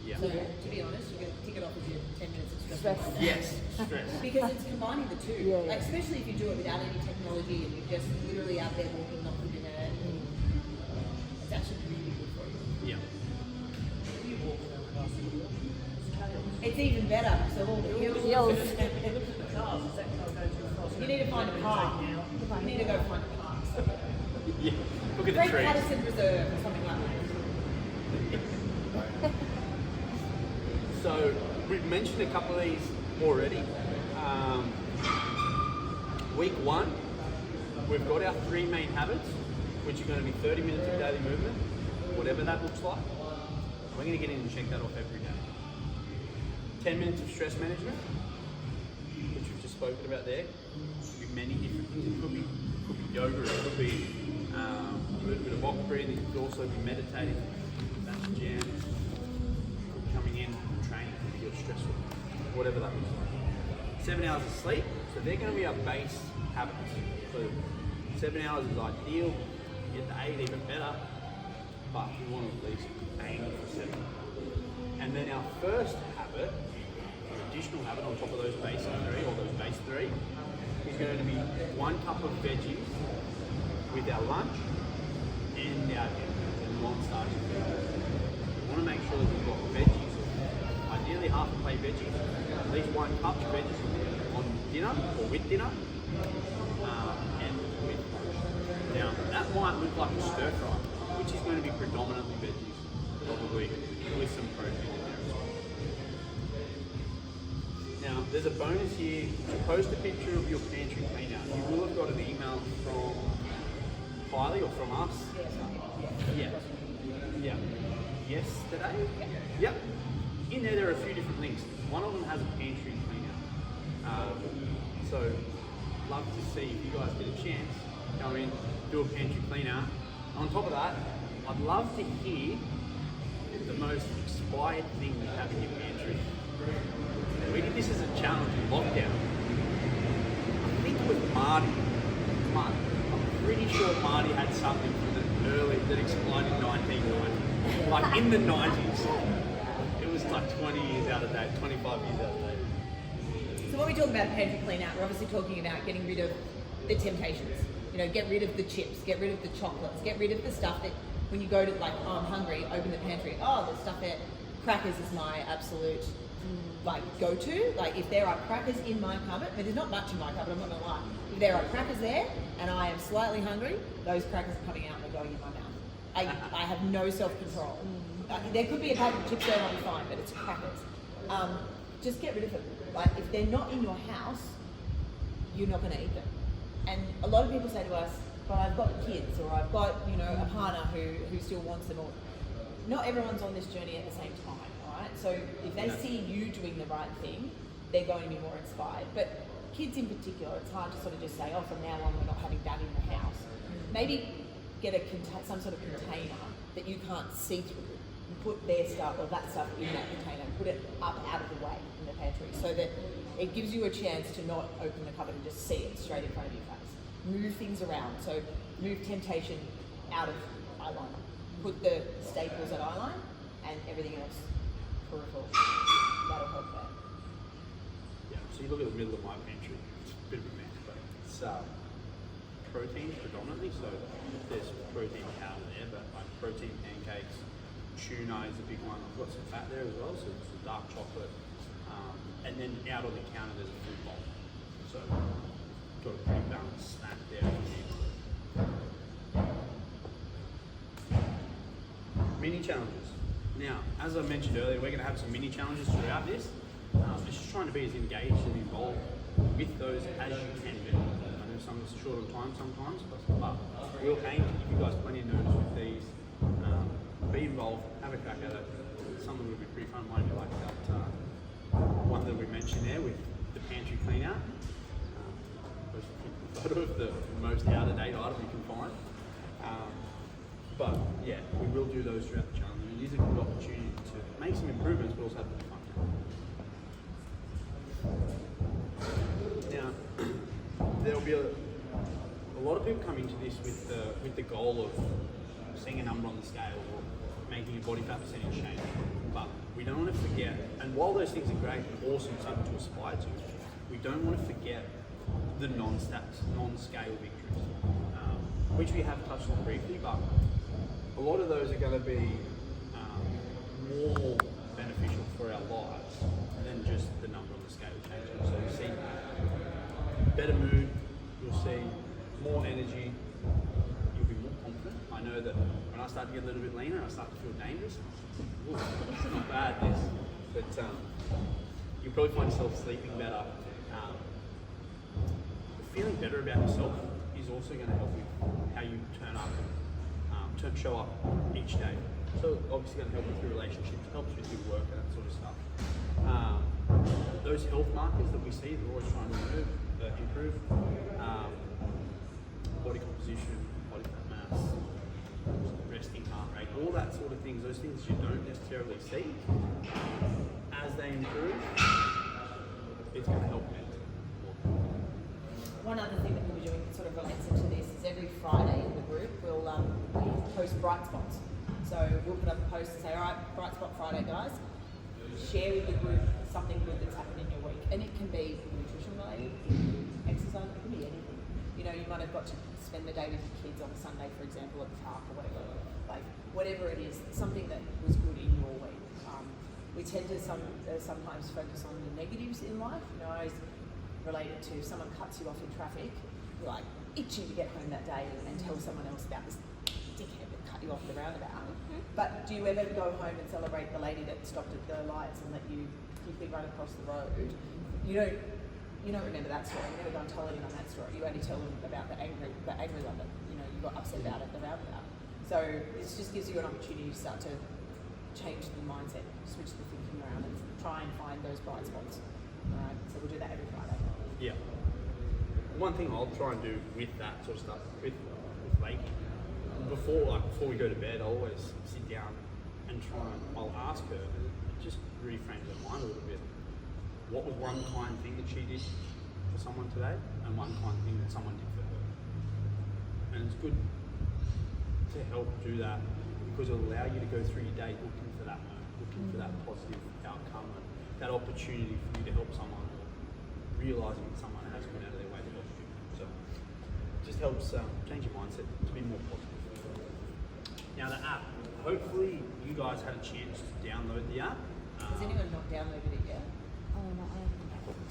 Yeah. So to be honest, you're going to tick it off as your 10 minutes of stress. Stress. Yes, stress. Because it's combining the two. Yeah, yeah. Like especially if you do it without any technology and you're just literally out there walking, not putting it in. It's actually really good for you. Yeah. It's even better. So all the hills. Hills. You need to find a park. You need to go find a park. Yeah. Look at the Great trees. Patterson Reserve or something like that. So we've mentioned a couple of these already. Week 1, we've got our 3 main habits, which are going to be 30 minutes of daily movement, whatever that looks like. We're going to get in and check that off every day. 10 minutes of stress management, which we've just spoken about there. Could be many different things. It could be yoga, it could be a little bit of box breathing, it could also be meditating, that's jam, it could be coming in and training, it could be your stressful, whatever that looks like. 7 hours of sleep, so they're going to be our base habits. So 7 hours is ideal, you get to 8 even better, but you want to at least aim for 7. And then our first habit, an additional habit on top of those basic 3, or those base 3, is going to be 1 cup of veggies with our lunch and our non-starchy food. We want to make sure that we've got veggies, ideally half a plate veggies, at least 1 cup of veggies on dinner or with dinner, and with lunch. Now, that might look like a stir fry, which is going to be predominantly veggies, probably with some protein in there as well. Now, there's a bonus here. To post a picture of your pantry clean out, you will have got an email from Kylie or from us. Yeah. Yesterday? Yep. In in there are a few different links. One of them has a pantry clean out. So love to see if you guys get a chance, go in, do a pantry clean out. On top of that, I'd love to hear the most expired thing you have in your pantry. We did this as a challenge in lockdown. I think it was Marty. I'm pretty sure Marty had something from the early that expired in 1990. Like in the 90s. It was like 20 years out of date, 25 years out of date. So when we talk about pantry clean out, we're obviously talking about getting rid of the temptations. You know, get rid of the chips, get rid of the chocolates, get rid of the stuff that when you go to like, oh, I'm hungry, open the pantry. Oh, the stuff that crackers is my absolute like go-to. Like if there are crackers in my cupboard, I mean, there's not much in my cupboard, I'm not gonna lie. If there are crackers there and I am slightly hungry, those crackers are coming out and they're going in my mouth. I have no self-control. There could be a packet of chips there and I'll be fine, but it's crackers. Just get rid of them. Like if they're not in your house, you're not gonna eat them. And a lot of people say to us, but I've got kids or I've got, you know, a partner who still wants them all. Not everyone's on this journey at the same time, all right? So if they see you doing the right thing, they're going to be more inspired. But kids in particular, it's hard to sort of just say, oh, from now on we're not having that in the house. Maybe get some sort of container that you can't see through and put their stuff or that stuff in that container and put it up out of the way in the pantry so that it gives you a chance to not open the cupboard and just see it straight in front of your face. Move things around. So move temptation out of eyeliner. Put the staples at eyeline and everything else peripheral. That'll help there. Yeah, so you look at the middle of my pantry, it's a bit of a mess, but it's protein predominantly, so there's protein powder there, but like protein pancakes, tuna is a big one. I've got some fat there as well, so it's the dark chocolate. And then out on the counter there's a fruit bowl. So got a pretty balanced snack there. Mini challenges. Now, as I mentioned earlier, we're going to have some mini challenges throughout this. It's just trying to be as engaged and involved with those as you can be. I know some of us are short on time sometimes, but we'll aim to give you guys plenty of notice with these. Be involved, have a crack at it. Some of them will be pretty fun, maybe like that one that we mentioned there with the pantry clean out. Post a photo of the most out-of-date item you can find. But yeah, we will do those throughout the challenge. It is a good opportunity to make some improvements, but also have a bit of fun. Now, there'll be a lot of people come into this with the goal of seeing a number on the scale or making your body fat percentage change. But we don't want to forget, and while those things are great and awesome, something to aspire to, we don't want to forget the non-scale victories, which we have touched on briefly, but a lot of those are going to be more beneficial for our lives than just the number on the scale changing. So you see better mood, you'll see more energy, you'll be more confident. I know that when I start to get a little bit leaner, I start to feel dangerous. Ooh, it's not bad this, but you'll probably find yourself sleeping better. Feeling better about yourself is also going to help with how you turn up, show up each day. So obviously going to help with your relationships, helps with your work and that sort of stuff. Those health markers that we see, we're always trying to improve. Body composition, body fat mass, resting heart rate, all that sort of things, those things you don't necessarily see, as they improve, it's going to help mentally. One other thing that we'll be doing that sort of relates into this is every Friday in the group we'll we post bright spots. So we'll put up a post and say, all right, Bright Spot Friday, guys. Share with the group something good that's happened in your week, and it can be nutrition related, it can be exercise, it can be anything. You know, you might have got to spend the day with your kids on a Sunday, for example, at the park or whatever. Like whatever it is, something that was good in your week. We tend to sometimes focus on the negatives in life. You know, I related to someone cuts you off in traffic, you're like itching to get home that day and tell someone else about this dickhead that cut you off at the roundabout. But do you ever go home and celebrate the lady that stopped at the lights and let you quickly run across the road? You don't remember that story. You never go and tell anyone that story. You only tell them about the angry London. You know, you got upset about it at the roundabout. So this just gives you an opportunity to start to change the mindset, switch the thinking around, and those bright spots. So we'll do that every Friday. Yeah. One thing I'll try and do with that sort of stuff, with baking, before we go to bed, I'll always sit down and I'll ask her, just reframe her mind a little bit. What was one kind thing that she did for someone today, and one kind thing that someone did for her? And it's good to help do that because it'll allow you to go through your day looking for that moment, looking for that positive outcome, and that opportunity for you to help someone, realising that someone has gone out of their way to help you. So it just helps change your mindset to be more positive. Now the app, hopefully you guys had a chance to download the app. Has anyone not downloaded it yet? Oh no, I haven't.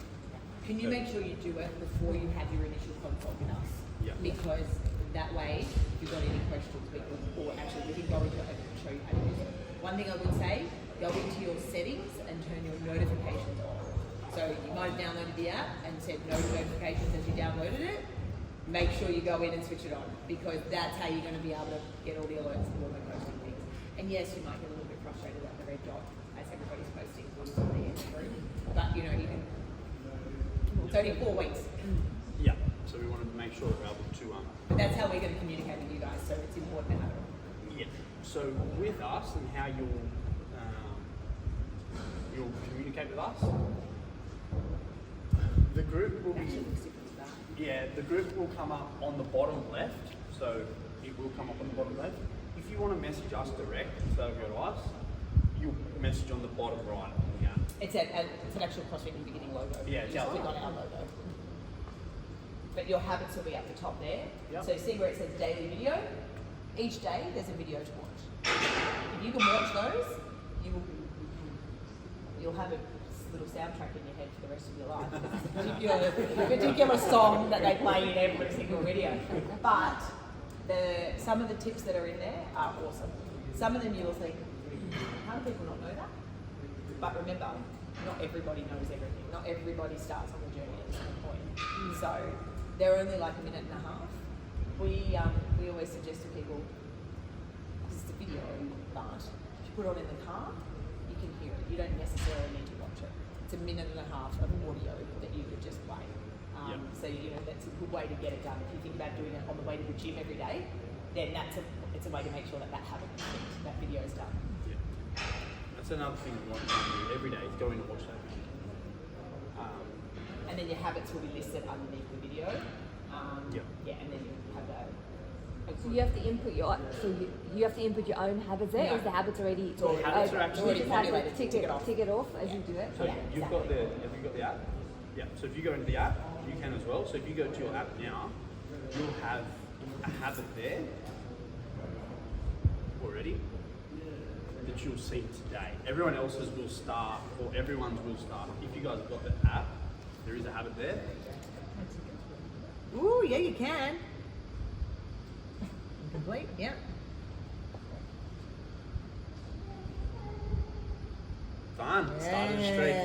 Can you make sure you do it before you have your initial consult with us? Yeah. Because that way, if you've got any questions, we can go into it and show you how to use it. One thing I would say, go into your settings and turn your notifications on. So you might have downloaded the app and said no notifications as you downloaded it. Make sure you go in and switch it on because that's how you're going to be able to get all the alerts and all the posting things. And yes, you might get a little bit frustrated about the red dot as everybody's posting constantly and through. But you know, you can. It's only 4 weeks. Yeah. So we wanted to make sure we're able to. But that's how we're going to communicate with you guys. So it's important to have it. Yeah. So with us and how you'll communicate with us, the group will be. Yeah, the group will come up on the bottom left, so it will come up on the bottom left. If you want to message us direct instead of go to us, you'll message on the bottom right. Yeah. It's an actual CrossFit New Beginning logo. Yeah, you just click on our logo. But your habits will be at the top there. Yep. So see where it says daily video? Each day there's a video to watch. If you can watch those, you'll have a little soundtrack in your head for the rest of your life. It's a particular song that they play in every single video. But some of the tips that are in there are awesome. Some of them you'll think, how do people not know that? But remember, not everybody knows everything. Not everybody starts on the journey at the same point. So they're only like a minute and a half. We always suggest to people, this is a video, but if you put it on in the car, you can hear it. You don't necessarily need to watch it. It's a minute and a half of audio that you could just play. So you know that's a good way to get it done. If you think about doing it on the way to the gym every day, then it's a way to make sure that habit, that video is done. Yeah. That's another thing we want to do every day is go in and watch that video. And then your habits will be listed underneath the video. Yeah, and then you have that. So you have to input you have to input your own habits there. No. Is the habits already? So habits are actually you just have to populated. tick it off as you do it. So have you got the app? Yeah. So if you go into the app, you can as well. So if you go to your app now, you'll have a habit there already that you'll see today. Everyone else's will start, or everyone's will start. If you guys have got the app, there is a habit there. Ooh, yeah, you can. Complete, yeah. Fun. Started a streak.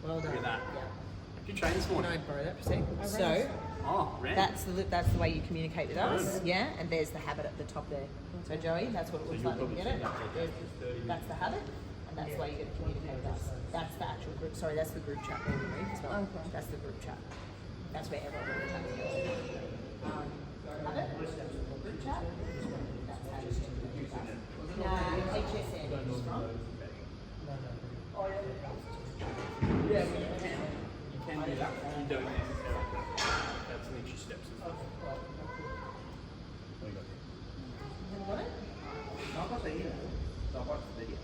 Well done. Look at that. Yeah. Did you train this Can morning? I borrow that for a second? So Oh, ran. that's the way you communicate with us, Right. yeah. And there's the habit at the top there. So Joey, that's what it looks you'll like when you probably get it. see that, There's- it's 30 minutes. That's the habit, and that's the way you're going to communicate with us. That's the actual group. Sorry, that's the group chat there, Marie, as well. Okay. That's the group chat. That's where everyone will chat together. Habit, group chat. That's how you communicate with us. HSN is from. Yeah, you can do that. You don't necessarily. That's the extra steps as well. What do you got here? You got it? No, I've got the email, so I've watched the video.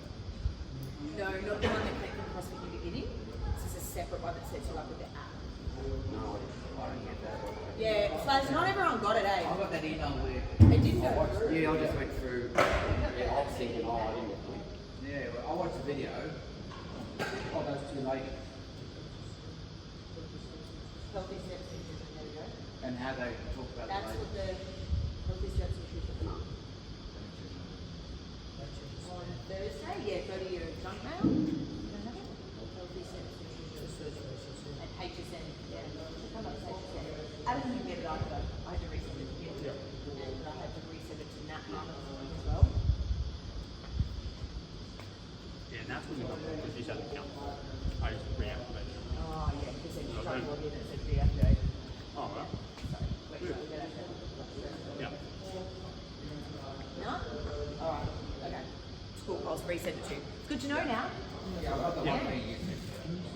No, not the one that came from CrossFit New Beginning. This is a separate one that sets you up with the app. No, I didn't get that. Yeah, Slash, not everyone got it, eh? I got that email where It didn't I go watched. through. Yeah, I just went through. Yeah, I was thinking, I didn't get one. Yeah, well, I watched the video of those two ladies Healthy Steps Nutrition, there we go. and how they talk about That's the what ladies. the Healthy Steps Nutrition is. On Thursday, yeah, go to your junk mail. Healthy Steps Nutrition. And HSN, yeah. Come up to HSN. Adam didn't get it either. I had to resend it to him. And I had to resend it to Nat as well. Yeah, and that's when we got because you said the count. I just in and it says deactivate. Oh, right. So, wait till we get out there. Yeah. No? Alright, okay. It's cool, I'll resend it to you. It's good to know now. Yeah, I've got the Yeah. one thing you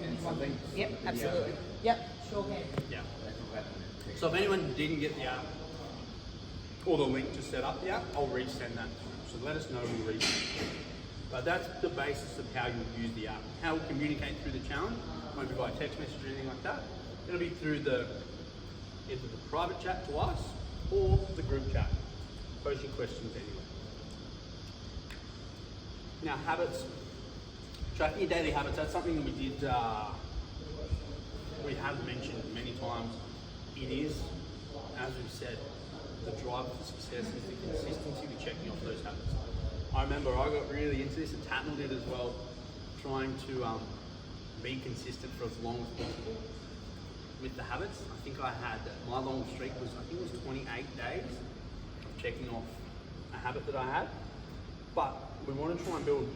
and something. Yep, absolutely. Yep, sure can. Yeah. So if anyone didn't get the app or the link to set up the app, I'll resend that. So let us know we'll resend it. But that's the basis of how you'll use the app. How we'll communicate through the challenge, won't be by text message or anything like that. It'll be through either the private chat to us or the group chat. Post your questions anyway. Now habits, tracking your daily habits, that's something we did, we have mentioned many times. It is, as we've said, the drive for success is the consistency with checking off those habits. I remember I got really into this, and Tatnell did as well, trying to be consistent for as long as possible with the habits. I think I had, my long streak was, I think it was 28 days of checking off a habit that I had. But we want to try and build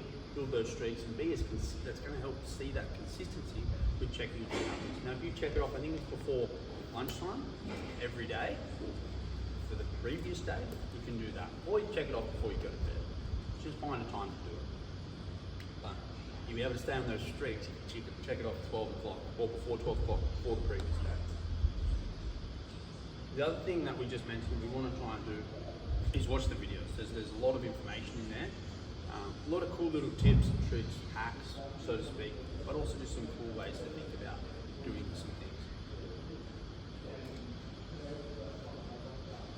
those streaks and be as that's going to help see that consistency with checking off the habits. Now if you check it off, I think it's before lunchtime every day for the previous day, you can do that. Or you check it off before you go to bed. Just find a time to do it. But you'll be able to stay on those streaks if you check it off at 12 o'clock or before 12 o'clock before the previous day. The other thing that we just mentioned we want to try and do is watch the videos. There's a lot of information in there. A lot of cool little tips, tricks, hacks, so to speak, but also just some cool ways to think about doing some things.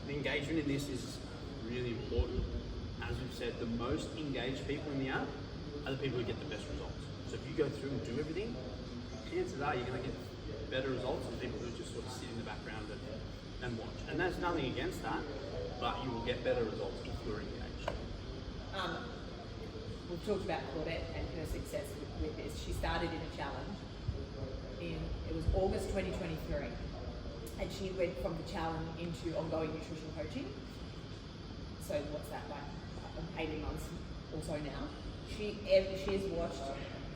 The engagement in this is really important. As we've said, the most engaged people in the app are the people who get the best results. So if you go through and do everything, chances are you're going to get better results than people who just sort of sit in the background and watch. And there's nothing against that, but you will get better results if you're engaged. We've talked about Claudette and her success with this. She started in a challenge it was August 2023, and she went from the challenge into ongoing nutrition coaching. So what's that, like 18 months or so now? She has watched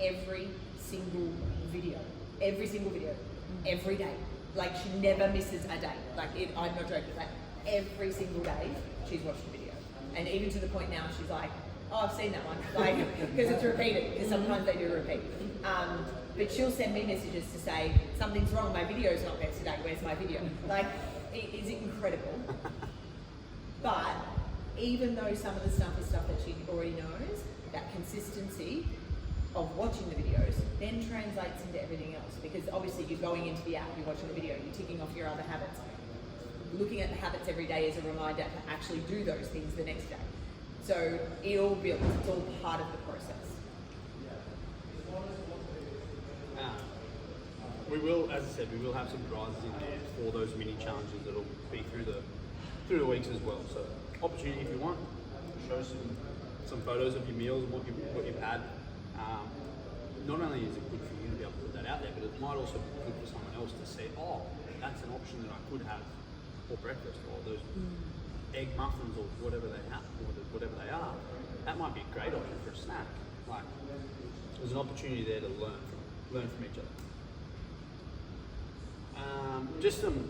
every single video, every day. Like she never misses a day. I'm not joking. Like every single day, she's watched a video, and even to the point now she's like, "Oh, I've seen that one," like because it's repeated. Because sometimes they do repeat. But she'll send me messages to say something's wrong. My video's not there today. Where's my video? Like it is incredible. But even though some of the stuff is stuff that she already knows, that consistency of watching the videos then translates into everything else, because obviously you're going into the app, you're watching the video, you're ticking off your other habits. Looking at the habits every day is a reminder to actually do those things the next day. So it all builds, it's all part of the process. We will, as I said, we will have some prizes in there for those mini challenges that'll be through the weeks as well. So opportunity if you want, show some photos of your meals and what you've had. Not only is it good for you to be able to put that out there, but it might also be good for someone else to say, oh, that's an option that I could have for breakfast, or those egg muffins or whatever they have, or whatever they are. That might be a great option for a snack. Like there's an opportunity there to learn from each other. Just some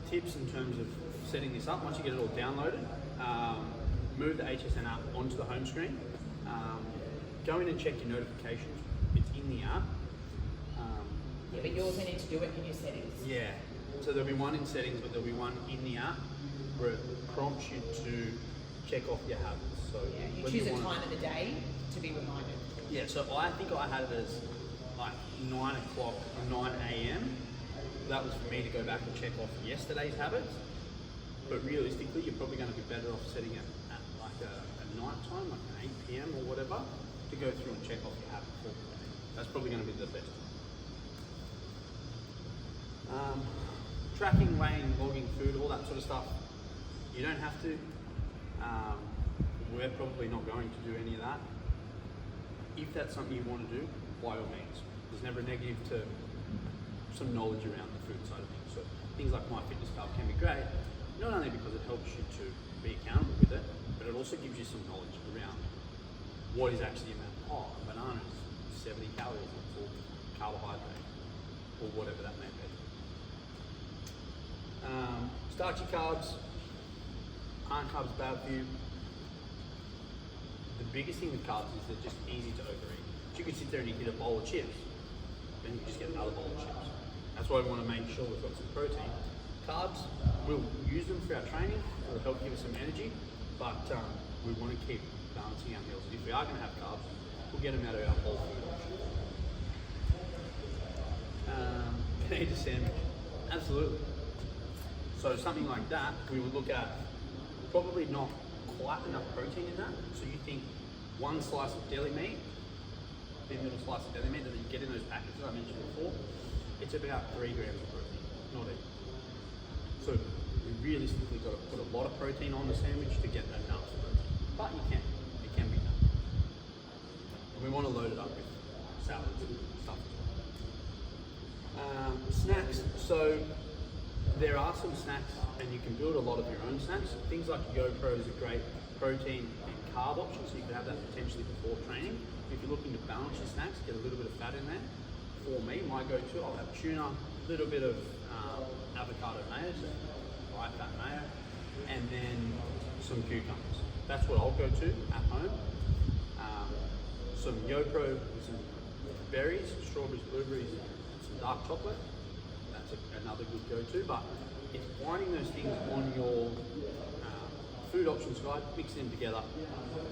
tips in terms of setting this up. Once you get it all downloaded, move the HSN app onto the home screen. Go in and check your notifications. It's in the app. Yeah, but you also need to do it in your settings. Yeah. So there'll be one in settings, but there'll be one in the app where it prompts you to check off your habits. So Yeah, you choose a time of the day to be reminded. Yeah, so I think I had it as like 9 o'clock or 9 a.m. That was for me to go back and check off yesterday's habits. But realistically, you're probably going to be better off setting it at like a night time, like an 8 p.m. or whatever, to go through and check off your habits. That's probably going to be the best. Tracking, weighing, logging food, all that sort of stuff. You don't have to. We're probably not going to do any of that. If that's something you want to do, by all means. There's never a negative to some knowledge around the food side of things. So things like MyFitnessPal can be great, not only because it helps you to be accountable with it, but it also gives you some knowledge around what is actually in that. Oh, a banana is 70 calories, it's all carbohydrate. or whatever that may be. Starchy carbs aren't carbs bad for you. The biggest thing with carbs is they're just easy to overeat. You could sit there and you eat a bowl of chips, then you just get another bowl of chips. That's why we want to make sure we've got some protein. Carbs, we'll use them for our training, it'll help give us some energy, but we want to keep balancing our meals. And if we are going to have carbs, we'll get them out of our whole food option. Can I eat a sandwich? Absolutely. So something like that, we would look at probably not quite enough protein in that. So you think one slice of deli meat, thin little slice of deli meat that you get in those packets that I mentioned before, it's about 3 grams of protein, not even. So we realistically got to put a lot of protein on the sandwich to get enough protein. But you can, it can be done. And we want to load it up with salads and stuff as well. Snacks, so there are some snacks and you can build a lot of your own snacks. Things like YoPro is a great protein and carb option, so you can have that potentially before training. If you're looking to balance your snacks, get a little bit of fat in there. For me, my go-to, I'll have tuna, a little bit of avocado mayo, so high fat mayo, and then some cucumbers. That's what I'll go to at home. Some YoPro with some berries, strawberries, blueberries, some dark chocolate. That's another good go-to, but it's finding those things on your food options guide, mixing them together,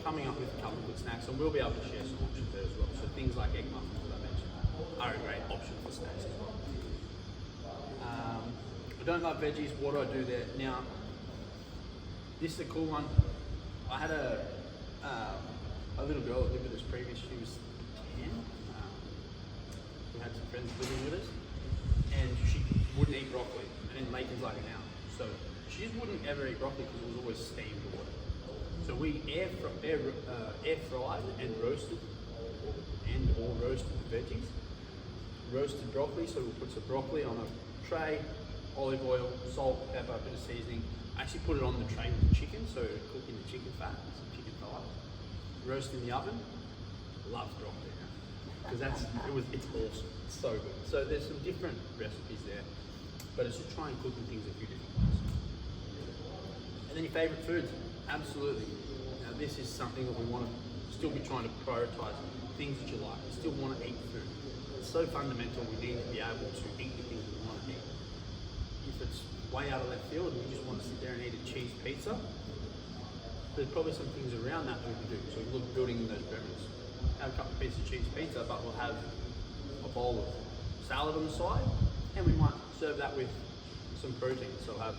coming up with a couple of good snacks, and we'll be able to share some options there as well. So things like egg muffins that I mentioned are a great option for snacks as well. I don't love veggies. What do I do there? Now, this is a cool one. I had a little girl that lived with us previous. She was 10. We had some friends living with us, and she wouldn't eat broccoli. And then Lakin's like now, so she just wouldn't ever eat broccoli because it was always steamed or whatever. So we air fried and roasted, or roasted the veggies. Roasted broccoli, so we'll put some broccoli on a tray, olive oil, salt, pepper, a bit of seasoning. I actually put it on the tray with the chicken, so cooking the chicken fat, some chicken thighs. Roast in the oven. Loves broccoli now, because it's awesome. It's so good. So there's some different recipes there, but it's just trying cooking things a few different ways. And then your favourite foods, absolutely. Now this is something that we want to still be trying to prioritise, things that you like. You still want to eat food. It's so fundamental, we need to be able to eat the things we want to eat. If it's way out of left field and we just want to sit there and eat a cheese pizza, there's probably some things around that we can do. So we look at building those pyramids. Have a couple of pieces of cheese pizza, but we'll have a bowl of salad on the side, and we might serve that with some protein. So we'll have a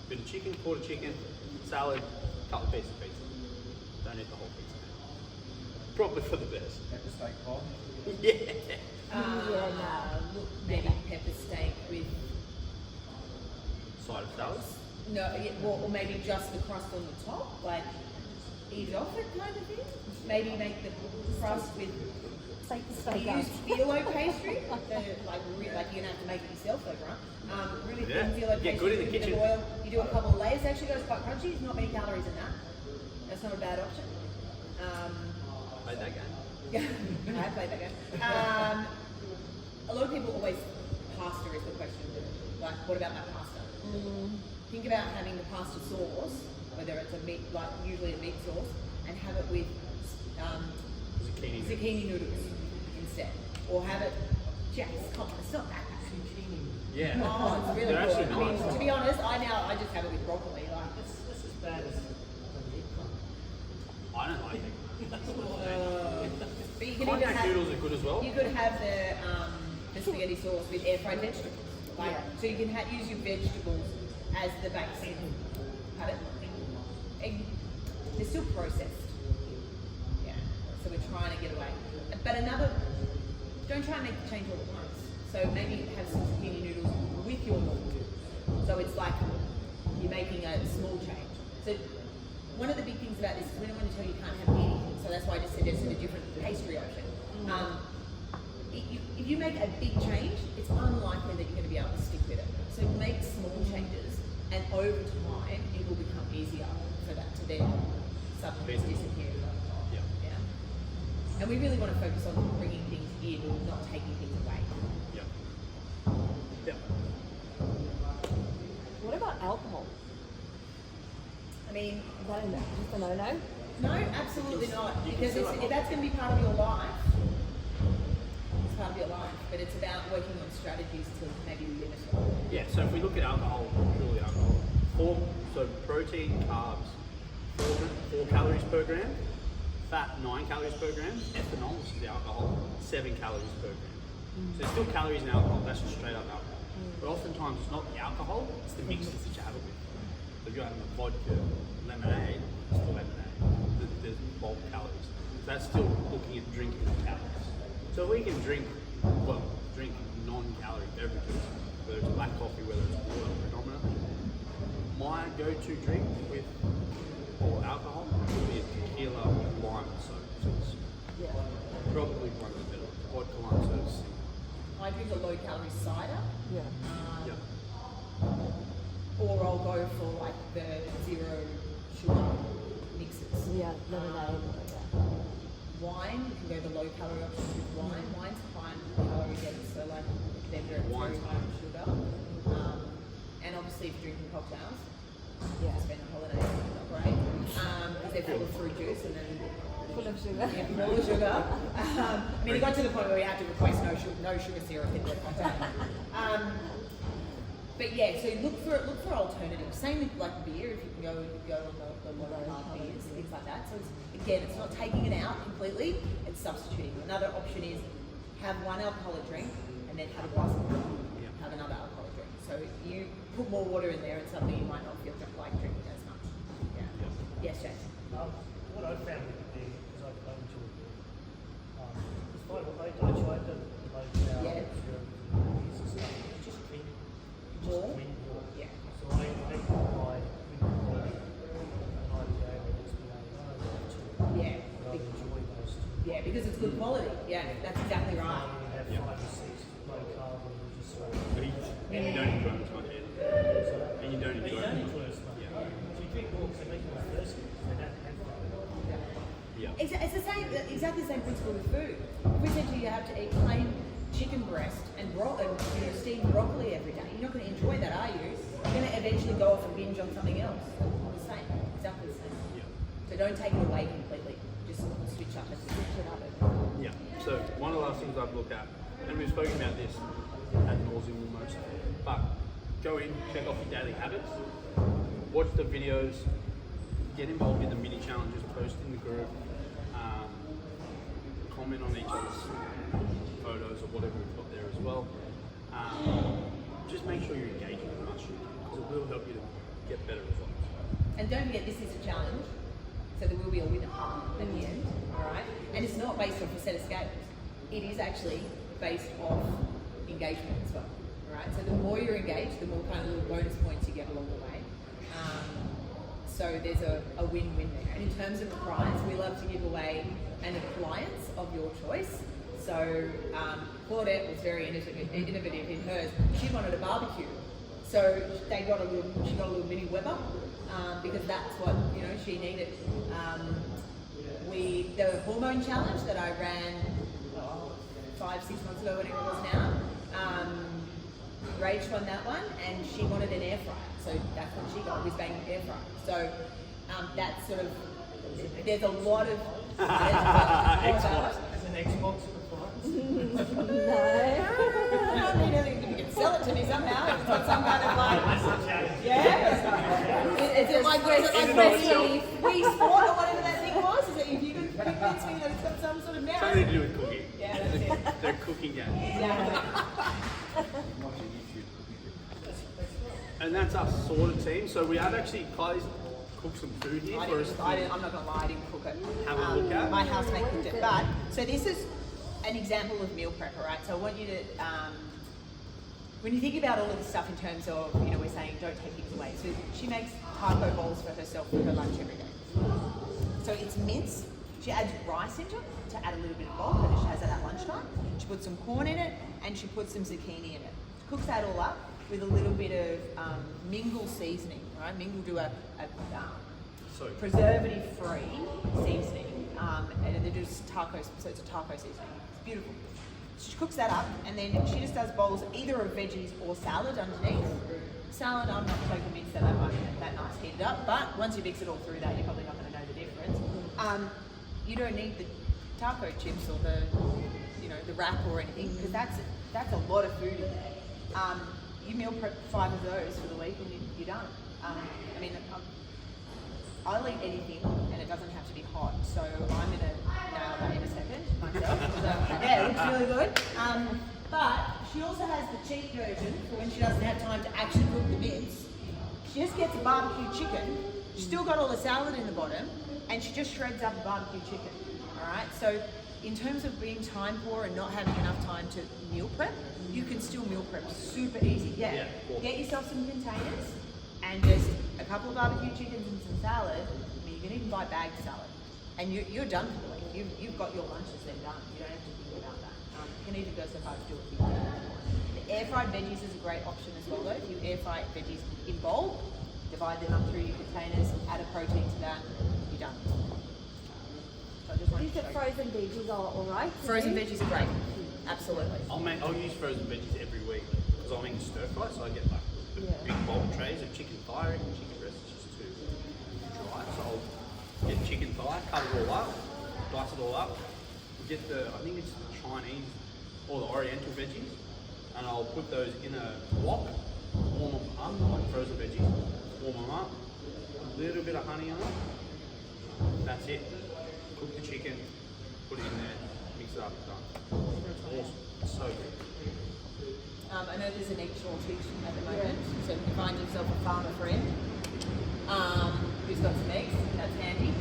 bit of chicken, quarter chicken, salad, a couple of pieces of pizza. Don't eat the whole pizza. Probably for the best. Pepper steak pie. Yeah. Maybe pepper steak with Side of salad. no, yeah, or maybe just the crust on the top, like ease off it kind of thing. Maybe make the crust with Take the steak use out. phyllo pastry, like you're gonna have to make it yourself though, right? Really Yeah. thin phyllo Get pastry good in the with a bit kitchen. of oil. You do a couple of layers. It actually goes quite crunchy. There's not many calories in that. That's not a bad option. Play that game. I played that game. A lot of people always, pasta is the question. Like, what about my pasta? Think about having the pasta sauce, whether it's a meat, like usually a meat sauce, and have it with Zucchini. zucchini noodles instead, or have it. Just come on, it's not that bad. Yeah. Oh, it's really They're good. actually I mean, nice. to be honest, I just have it with broccoli. Like, That's as bad as an eggplant. I don't like it. but you can even Cognac have. noodles are good as well. You could have the spaghetti sauce with air fried vegetables. Like, so you can use your vegetables as the base. Have it. They're still processed. Yeah. So we're trying to get away. But don't try and make the change all at once. So maybe have some zucchini noodles with your noodles. So it's like you're making a small change. So one of the big things about this is we don't want to tell you can't have anything. So that's why I just suggested a different pastry option. If you make a big change, it's unlikely that you're going to be able to stick with it. So make small changes, and over time, it will become easier for that to then subsequently disappear. Yeah. Yeah. And we really want to focus on bringing things in, not taking things away. Yeah. alcohol? I mean, Is that just a no-no? no, absolutely not. Because if that's going to be part of your life, it's part of your life. But it's about working on strategies to maybe limit it. Yeah, so if we look at alcohol, purely alcohol, so protein, carbs, 4 calories per gram, fat 9 calories per gram, ethanol, which is the alcohol, 7 calories per gram. So there's still calories in alcohol, that's just straight up alcohol. But oftentimes it's not the alcohol, it's the mixes that you have it with. So if you're having a vodka, lemonade, it's still lemonade. There's bulk calories. So that's still looking at drinking the calories. So we can drink non-calorie beverages, whether it's black coffee, whether it's water predominantly. My go-to drink with alcohol would be a tequila with lime and soda. So it's probably one of the better. Vodka, lime, soda. I drink a low-calorie cider. Yeah. Yeah. Or I'll go for like the zero sugar mixes. Yeah, lemonade. Wine, you can go the low calorie options with wine. Wine's high in calorie dense, so like they're very Wine's high in sugar. And obviously if you're drinking cocktails, Yeah. spend a holiday, not great. Because they're full of fruit juice and then Full of sugar. yeah, full of sugar. I mean, it got to the point where we had to replace no sugar syrup in the cocktail. But yeah, so look for alternatives. Same with like beer, if you can go on the low carb beers, things like that. So it's not taking it out completely, it's substituting. Another option is have one alcoholic drink and then have a glass of water, have another alcoholic drink. So you put more water in there and suddenly you might not feel like drinking as much. Yeah. Yes, Jason. What I found with the beer, because I've gone to a beer, it's fine. I tried the low cal, Yeah. beers and stuff. It's just drink. More? Yeah. Yeah. So I make my drink quality, IPA or SBA, Yeah. I enjoy those two. Yeah, because it's good quality. Yeah, that's exactly right. You have 5 or 6 low carb and you just sort of. And you don't enjoy it as much either. And you don't But you enjoy don't it. enjoy it as much. If you drink more because they make you thirsty, they don't have that. Yeah. It's the same, exactly the same principle with food. If we said to you, you have to eat plain chicken breast and steamed broccoli every day, you're not going to enjoy that, are you? You're going to eventually go off and binge on something else. The same, exactly the same. Yeah. So don't take it away completely. Just switch up and switch it up. Yeah. So one of the last things I've looked at, and we've spoken about this ad nauseum almost, but go in, check off your daily habits, watch the videos, get involved in the mini challenges, post in the group, comment on each other's photos or whatever we've got there as well. Just make sure you're engaging as much as you can, because it will help you to get better results. And don't forget, this is a challenge, so there will be a winner at the end, alright? And it's not based off a set of scales. It is actually based off engagement as well, alright? So the more you're engaged, the more kind of little bonus points you get along the way. So there's a win-win there. And in terms of the prize, we love to give away an appliance of your choice. So Claudette was very innovative in hers. She wanted a barbecue. So she got a little mini Weber because that's what she needed. The hormone challenge that I ran 5-6 months ago, whatever it was now. Rach won that one, and she wanted an air fryer. So that's what she got, was banging air fryer. So that's sort of, there's a lot of Xbox. As an Xbox performance. No. I mean, I think you can sell it to me somehow. It's got some kind of like, That's a challenge. yeah. Is it like Wii Sport or whatever that thing was? Is it, if you could convince me that it's got some sort of merit? Something to do with cooking. Yeah, that's it. They're cooking games. Yeah. And that's our sorted team. So we have actually cooked some food here for us. I'm not gonna lie, I didn't cook it. Have a look at. My housemate cooked it. But so this is an example of meal prep, all right? So I want you to, when you think about all of this stuff in terms of, we're saying don't take things away. So she makes taco bowls for herself for her lunch every day. So it's mince. She adds rice into it to add a little bit of bulk, but she has it at lunchtime. She puts some corn in it and she puts some zucchini in it. She cooks that all up with a little bit of Mingle seasoning, right? Mingle do a preservative-free seasoning, and they do tacos, so it's a taco seasoning. It's beautiful. She cooks that up, and then she just does bowls either of veggies or salad underneath. salad, I'm not so convinced that I find it that nice heated up, but once you mix it all through that, you're probably not going to know the difference. You don't need the taco chips or the, the wrap or anything, because that's a lot of food in there. You meal prep 5 of those for the week and you're done. I'll eat anything and it doesn't have to be hot, so I'm going to nail that in a second myself. So, yeah, it looks really good. But she also has the cheap version for when she doesn't have time to actually cook the bits. She just gets a barbecue chicken. She's still got all the salad in the bottom, and she just shreds up a barbecue chicken. All right. So in terms of being time poor and not having enough time to meal prep, you can still meal prep super easy. Yeah. Cool. Get yourself some containers and just a couple of barbecue chickens and some salad. I mean, you can even buy bagged salad, and you're done for the week. You've got your lunches then done. You don't have to think about that. You can even go so far as to do it. The air fried veggies is a great option as well, though. If you air fry veggies in bulk, divide them up through your containers, add a protein to that, you're done. So I just wanted These to are show you. frozen veggies are alright. Frozen veggies are great. Absolutely. I'll use frozen veggies every week because I'll make a stir fry, so I get like the big bowl trays of chicken thigh and chicken breast is just too dry. So I'll get chicken thigh, cut it all up, dice it all up. Get I think it's the Chinese or the Oriental veggies, and I'll put those in a wok, warm them up like frozen veggies, warm them up, a little bit of honey on it. That's it. Cook the chicken, put it in there, mix it up, done. Awesome. So good. I know there's an egg shortage at the moment, so if you find yourself a farmer friend who's got some eggs, that's handy.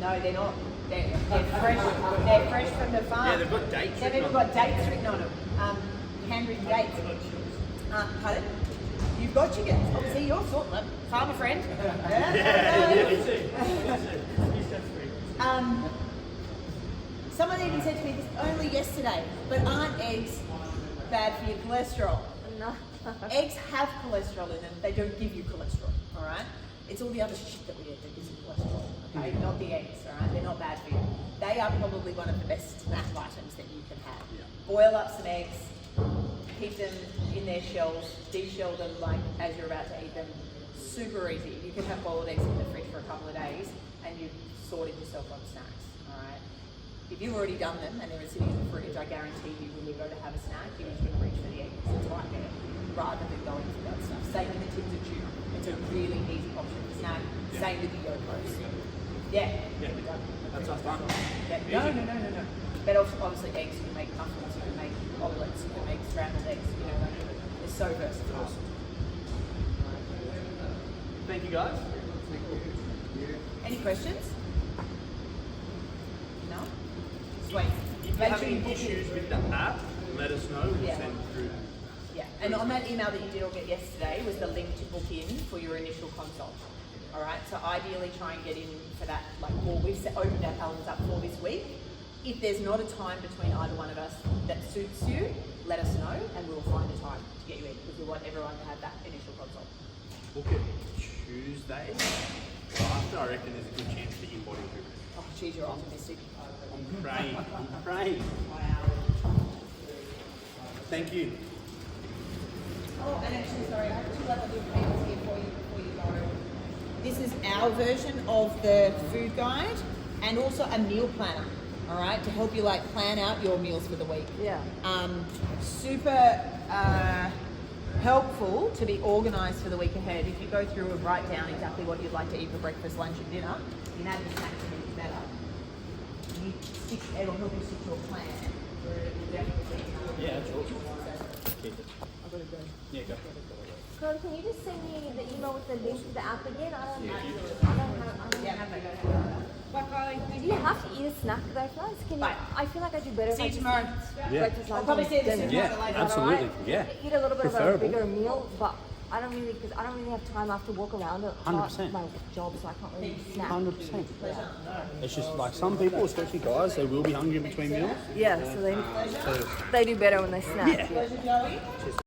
No, they're not. They're fresh. They're fresh from the farm. Yeah, they've got dates. They've written even on got dates written on them. Handwritten dates. Pardon? You've got chickens. Obviously, you're sorting them. Farmer friend. Someone even said to me this only yesterday, but aren't eggs bad for your cholesterol? No. Eggs have cholesterol in them. They don't give you cholesterol. All right. It's all the other shit that we eat that gives you cholesterol. Okay, not the eggs. All right. They're not bad for you. They are probably one of the best snack items that you can have. Yeah. Boil up some eggs, keep them in their shells, de-shell them like as you're about to eat them. Super easy. You can have boiled eggs in the fridge for a couple of days, and you've sorted yourself on snacks. All right. If you've already done them and they're sitting in the fridge, I guarantee you when you go to have a snack, you're just going to reach for the egg because it's right there, rather than going for that stuff. Same with the tins of tuna. It's a really easy option for snack. Same with the yogurts. Yeah. That's us done. Yeah. No. But obviously eggs, you can make muffins, you can make omelettes, you can make scrambled eggs, it's so versatile. Awesome. Thank you guys. Any questions? No? Sweet. If you have any issues with the app, let us know. We'll Yeah. send it through. Yeah, and on that email that you did all get yesterday was the link to book in for your initial consult. All right, so ideally try and get in for that, we've opened our calendars up for this week. If there's not a time between either one of us that suits you, let us know and we'll find a time to get you in because we want everyone to have that initial consult. Book it Tuesday. After, I reckon there's a good chance that your body will. Oh, geez, you're optimistic. I'm praying. Thank you. Oh, and actually, sorry, I have 2 other little papers here for you before you go. This is our version of the food guide and also a meal planner, all right, to help you plan out your meals for the week. Yeah. Super helpful to be organised for the week ahead. If you go through and write down exactly what you'd like to eat for breakfast, lunch and dinner, you can add the snacks in it better. It'll help you stick to a plan. Yeah, that's awesome. Keep it. I've got to go. Yeah, go. Chloe, can you just send me the email with the link to the app again? I don't Yeah, have they Do you have to eat a snack though, Florence? Can you? Bye. I feel like I do better if See I you just tomorrow. eat breakfast, I'll lunch, probably and see you at the dinner. supermarket Yeah, later. absolutely. Alright? Yeah. Eat a little bit Preferable. of a bigger meal, but I don't really have time after walk around it. 100%. My job, so I can't really snack. 100%. It's just like some people, especially guys, they will be hungry in between meals. Yeah, so they do better when they snack. Yeah. Pleasure, Joey.